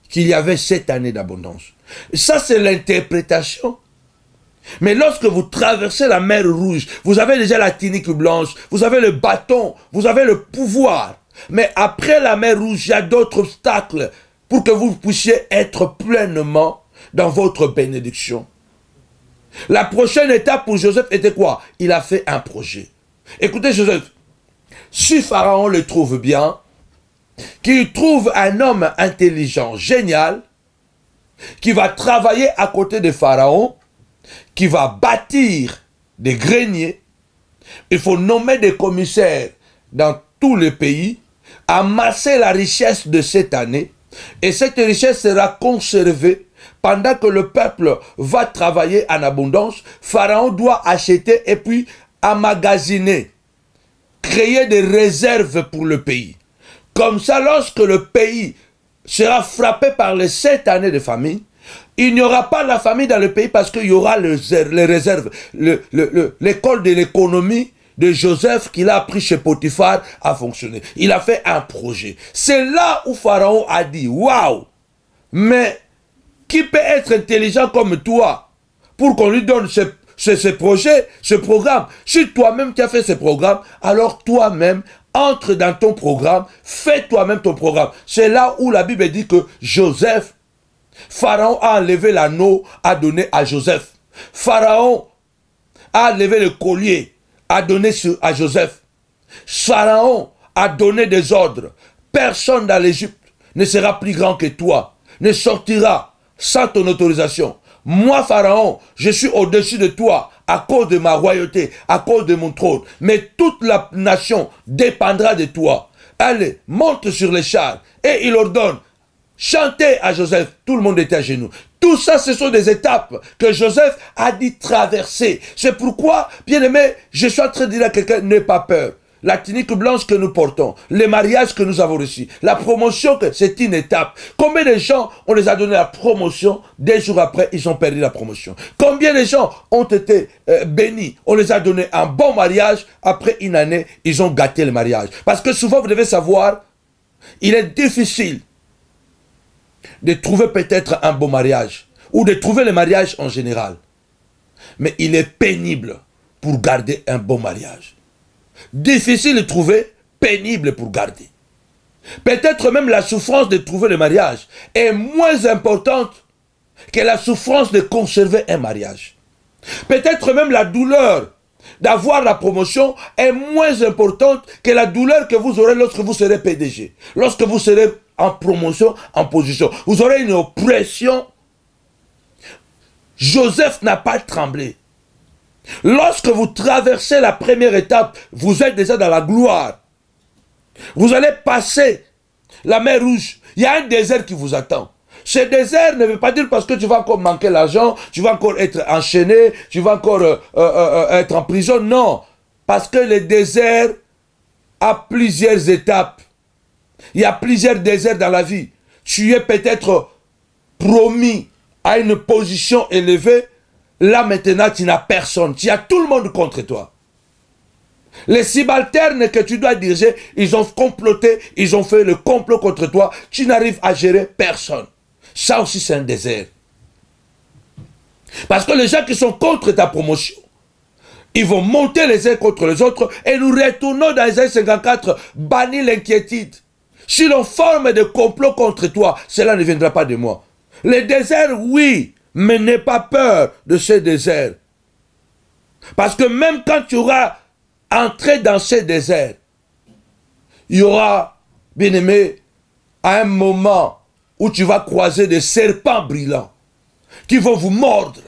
qu'il y avait 7 années d'abondance. Ça, c'est l'interprétation. Mais lorsque vous traversez la mer Rouge, vous avez déjà la tunique blanche, vous avez le bâton, vous avez le pouvoir. Mais après la mer Rouge, il y a d'autres obstacles pour que vous puissiez être pleinement dans votre bénédiction. La prochaine étape pour Joseph était quoi? Il a fait un projet. Écoutez Joseph, si Pharaon le trouve bien, qu'il trouve un homme intelligent, génial, qui va travailler à côté de Pharaon, qui va bâtir des greniers, il faut nommer des commissaires dans tous les pays, amasser la richesse de cette année, et cette richesse sera conservée pendant que le peuple va travailler en abondance. Pharaon doit acheter et puis emmagasiner, créer des réserves pour le pays. Comme ça, lorsque le pays sera frappé par les 7 années de famine, il n'y aura pas la famine dans le pays parce qu'il y aura les réserves. L'école de l'économie de Joseph qu'il a appris chez Potiphar a fonctionné. Il a fait un projet. C'est là où Pharaon a dit, waouh, mais qui peut être intelligent comme toi pour qu'on lui donne ce projet, ce programme? Si toi-même tu as fait ce programme, alors toi-même, entre dans ton programme, fais toi-même ton programme. C'est là où la Bible dit que Joseph, Pharaon a enlevé l'anneau, a donné à Joseph. Pharaon a enlevé le collier, a donné à Joseph. Pharaon a donné des ordres. Personne dans l'Égypte ne sera plus grand que toi, ne sortira sans ton autorisation. Moi, Pharaon, je suis au-dessus de toi à cause de ma royauté, à cause de mon trône. Mais toute la nation dépendra de toi. Allez, monte sur les chars. Et il ordonne, chantez à Joseph. Tout le monde était à genoux. Tout ça, ce sont des étapes que Joseph a dit traverser. C'est pourquoi, bien aimé, je suis en train de dire à quelqu'un, n'aie pas peur. La tunique blanche que nous portons, les mariages que nous avons reçus, la promotion, c'est une étape. Combien de gens, on les a donné la promotion, 2 jours après, ils ont perdu la promotion. Combien de gens ont été bénis, on les a donné un bon mariage, après une année, ils ont gâté le mariage. Parce que souvent, vous devez savoir, Il est difficile de trouver peut-être un beau mariage, ou de trouver le mariage en général. Mais il est pénible pour garder un bon mariage. Difficile de trouver, pénible pour garder. Peut-être même la souffrance de trouver le mariage est moins importante que la souffrance de conserver un mariage. Peut-être même la douleur d'avoir la promotion est moins importante que la douleur que vous aurez lorsque vous serez PDG. Lorsque vous serez en promotion, en position. Vous aurez une oppression. Joseph n'a pas tremblé. Lorsque vous traversez la première étape, vous êtes déjà dans la gloire. Vous allez passer la mer Rouge. Il y a un désert qui vous attend. Ce désert ne veut pas dire parce que tu vas encore manquer l'argent, tu vas encore être enchaîné, tu vas encore être en prison. Non, parce que le désert a plusieurs étapes. Il y a plusieurs déserts dans la vie. Tu es peut-être promis à une position élevée. Là maintenant, tu n'as personne. Tu as tout le monde contre toi. Les subalternes que tu dois diriger, ils ont comploté, ils ont fait le complot contre toi. Tu n'arrives à gérer personne. Ça aussi, c'est un désert. Parce que les gens qui sont contre ta promotion, ils vont monter les uns contre les autres et nous retournons dans Isaïe 54, bannis l'inquiétude. Si l'on forme des complots contre toi, cela ne viendra pas de moi. Les déserts, oui, mais n'aie pas peur de ces déserts. Parce que même quand tu auras entré dans ces déserts, il y aura, bien aimé, à un moment où tu vas croiser des serpents brillants qui vont vous mordre.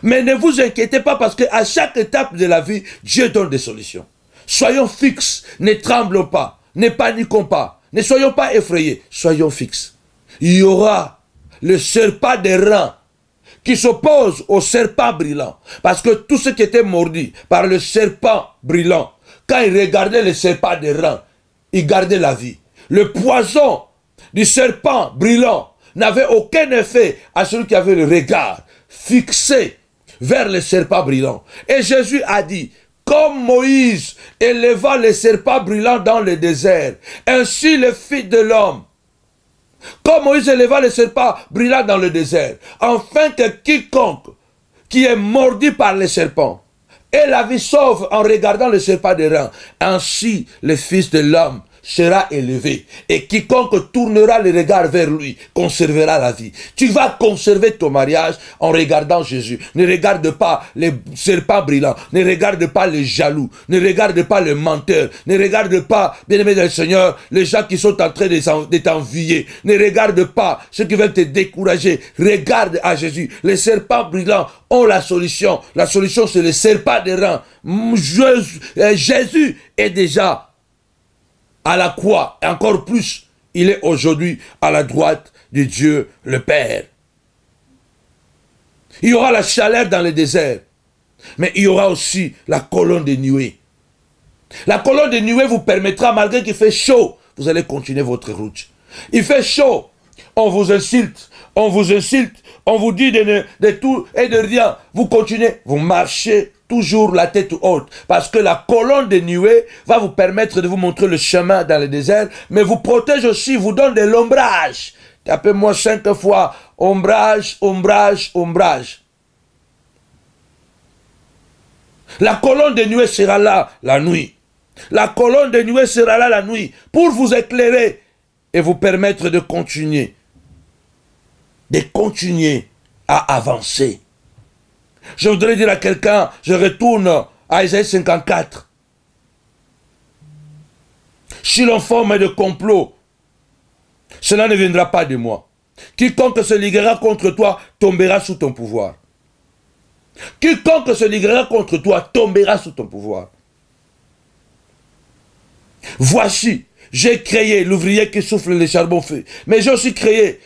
Mais ne vous inquiétez pas parce qu'à chaque étape de la vie, Dieu donne des solutions. Soyons fixes, ne tremblons pas, ne paniquons pas, ne soyons pas effrayés, soyons fixes. Il y aura le serpent des reins qui s'oppose au serpent brillant. Parce que tous ceux qui étaient mordus par le serpent brillant, quand ils regardaient le serpent des reins, ils gardaient la vie. Le poison du serpent brillant n'avait aucun effet à celui qui avait le regard fixé vers le serpent brillant. Et Jésus a dit, comme Moïse éleva le serpent brillant dans le désert, ainsi le Fils de l'homme, comme Moïse éleva le serpent brillant dans le désert, afin que quiconque qui est mordu par le serpent ait la vie sauve en regardant le serpent des reins, ainsi le Fils de l'homme sera élevé. Et quiconque tournera le regard vers lui conservera la vie. Tu vas conserver ton mariage en regardant Jésus. Ne regarde pas les serpents brillants. Ne regarde pas les jaloux. Ne regarde pas les menteurs. Ne regarde pas, bien-aimé du Seigneur, les gens qui sont en train de t'envier. Ne regarde pas ceux qui veulent te décourager. Regarde à Jésus. Les serpents brillants ont la solution. La solution, c'est le serpent des reins. Jésus est déjà à la croix, et encore plus, il est aujourd'hui à la droite de Dieu le Père. Il y aura la chaleur dans le désert, mais il y aura aussi la colonne de nuée. La colonne de nuée vous permettra, malgré qu'il fait chaud, vous allez continuer votre route. Il fait chaud, on vous insulte, on vous dit de tout et de rien. Vous continuez, vous marchez toujours la tête haute, parce que la colonne de nuée va vous permettre de vous montrer le chemin dans le désert, mais vous protège aussi, vous donne de l'ombrage. Tapez-moi 5 fois, ombrage, ombrage, ombrage. La colonne de nuée sera là la nuit. La colonne de nuée sera là la nuit pour vous éclairer et vous permettre de continuer à avancer. Je voudrais dire à quelqu'un, je retourne à Isaïe 54. Si l'on forme de complot, cela ne viendra pas de moi. Quiconque se liguera contre toi tombera sous ton pouvoir. Quiconque se liguera contre toi tombera sous ton pouvoir. Voici, j'ai créé l'ouvrier qui souffle le charbon feu, mais j'ai aussi créé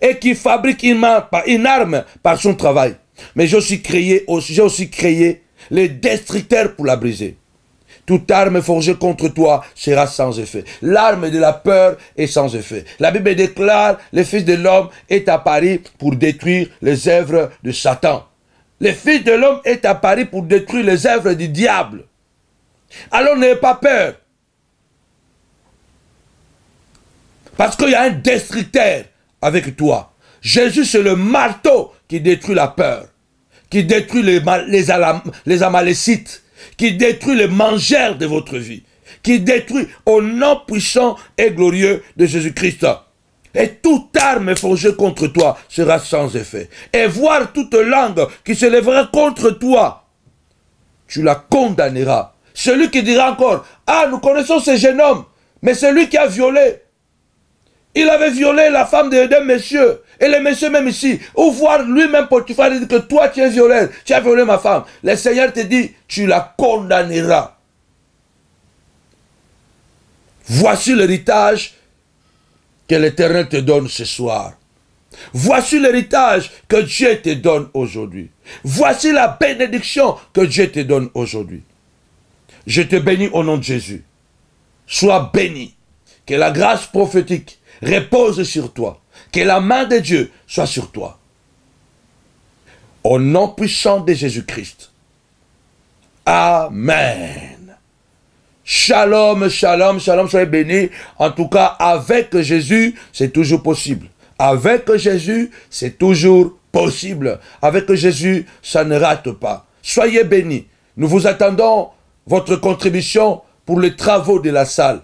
et qui fabrique une arme par son travail. Mais j'ai aussi créé les destructeurs pour la briser. Toute arme forgée contre toi sera sans effet. L'arme de la peur est sans effet. La Bible déclare, le Fils de l'homme est apparu pour détruire les œuvres de Satan. Le Fils de l'homme est apparu pour détruire les œuvres du diable. Alors n'ayez pas peur. Parce qu'il y a un destructeur avec toi. Jésus, c'est le marteau qui détruit la peur, qui détruit les Amalécites, qui détruit les mangeurs de votre vie, qui détruit au nom puissant et glorieux de Jésus-Christ. Et toute arme forgée contre toi sera sans effet. Et voir toute langue qui se lèvera contre toi, tu la condamneras. Celui qui dira encore, ah, nous connaissons ce jeune homme, mais c'est lui qui a violé. Il avait violé la femme d'un monsieur. Et le monsieur même ici, ou voir lui-même Potiphar dire que toi tu es violé, tu as violé ma femme. Le Seigneur te dit, tu la condamneras. Voici l'héritage que l'Éternel te donne ce soir. Voici l'héritage que Dieu te donne aujourd'hui. Voici la bénédiction que Dieu te donne aujourd'hui. Je te bénis au nom de Jésus. Sois béni. Que la grâce prophétique repose sur toi. Que la main de Dieu soit sur toi. Au nom puissant de Jésus-Christ. Amen. Shalom, shalom, shalom, soyez bénis. En tout cas, avec Jésus, c'est toujours possible. Avec Jésus, c'est toujours possible. Avec Jésus, ça ne rate pas. Soyez bénis. Nous vous attendons votre contribution pour les travaux de la salle.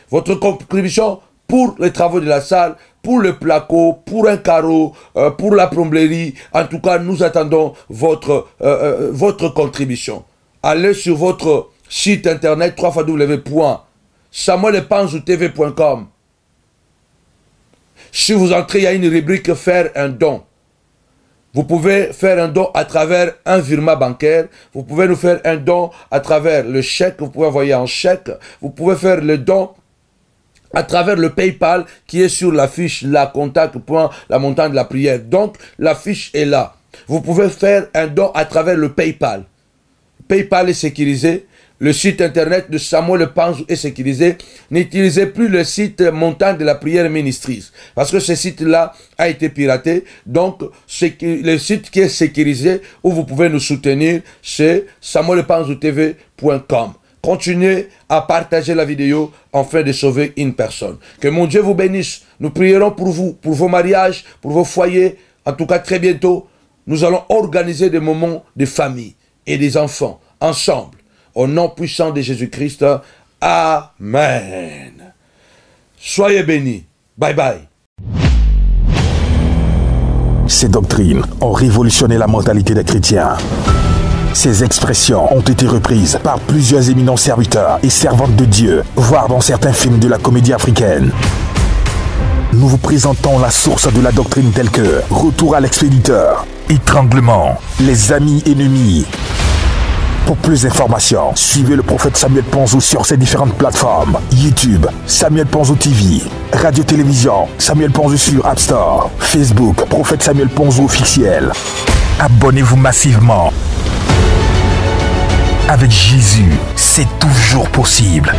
Votre contribution pour les travaux de la salle, pour le placo, pour un carreau, pour la plomberie. En tout cas, nous attendons votre contribution. Allez sur votre site internet www.samuelpanzoutv.com. Si vous entrez, il y a une rubrique faire un don. Vous pouvez faire un don à travers un virement bancaire. Vous pouvez nous faire un don à travers le chèque. Vous pouvez envoyer en chèque. Vous pouvez faire le don à travers le PayPal qui est sur l'affiche là, contact.lamontagne de la prière. Donc, l'affiche est là. Vous pouvez faire un don à travers le PayPal. PayPal est sécurisé. Le site internet de Samuel Panzou est sécurisé. N'utilisez plus le site Montagne de la Prière Ministries. Parce que ce site-là a été piraté. Donc, le site qui est sécurisé, où vous pouvez nous soutenir, c'est samuelpanzoutv.com. Continuez à partager la vidéo afin de sauver une personne. Que mon Dieu vous bénisse. Nous prierons pour vous, pour vos mariages, pour vos foyers. En tout cas, très bientôt, nous allons organiser des moments de famille et des enfants ensemble. Au nom puissant de Jésus-Christ. Amen. Soyez bénis. Bye bye. Ces doctrines ont révolutionné la mentalité des chrétiens. Ces expressions ont été reprises par plusieurs éminents serviteurs et servantes de Dieu, voire dans certains films de la comédie africaine. Nous vous présentons la source de la doctrine telle que retour à l'expéditeur, étranglement, les amis ennemis. Pour plus d'informations, suivez le prophète Samuel Panzou sur ses différentes plateformes. YouTube, Samuel Panzou TV. Radio-télévision, Samuel Panzou sur App Store. Facebook, prophète Samuel Panzou officiel. Abonnez-vous massivement. Avec Jésus, c'est toujours possible.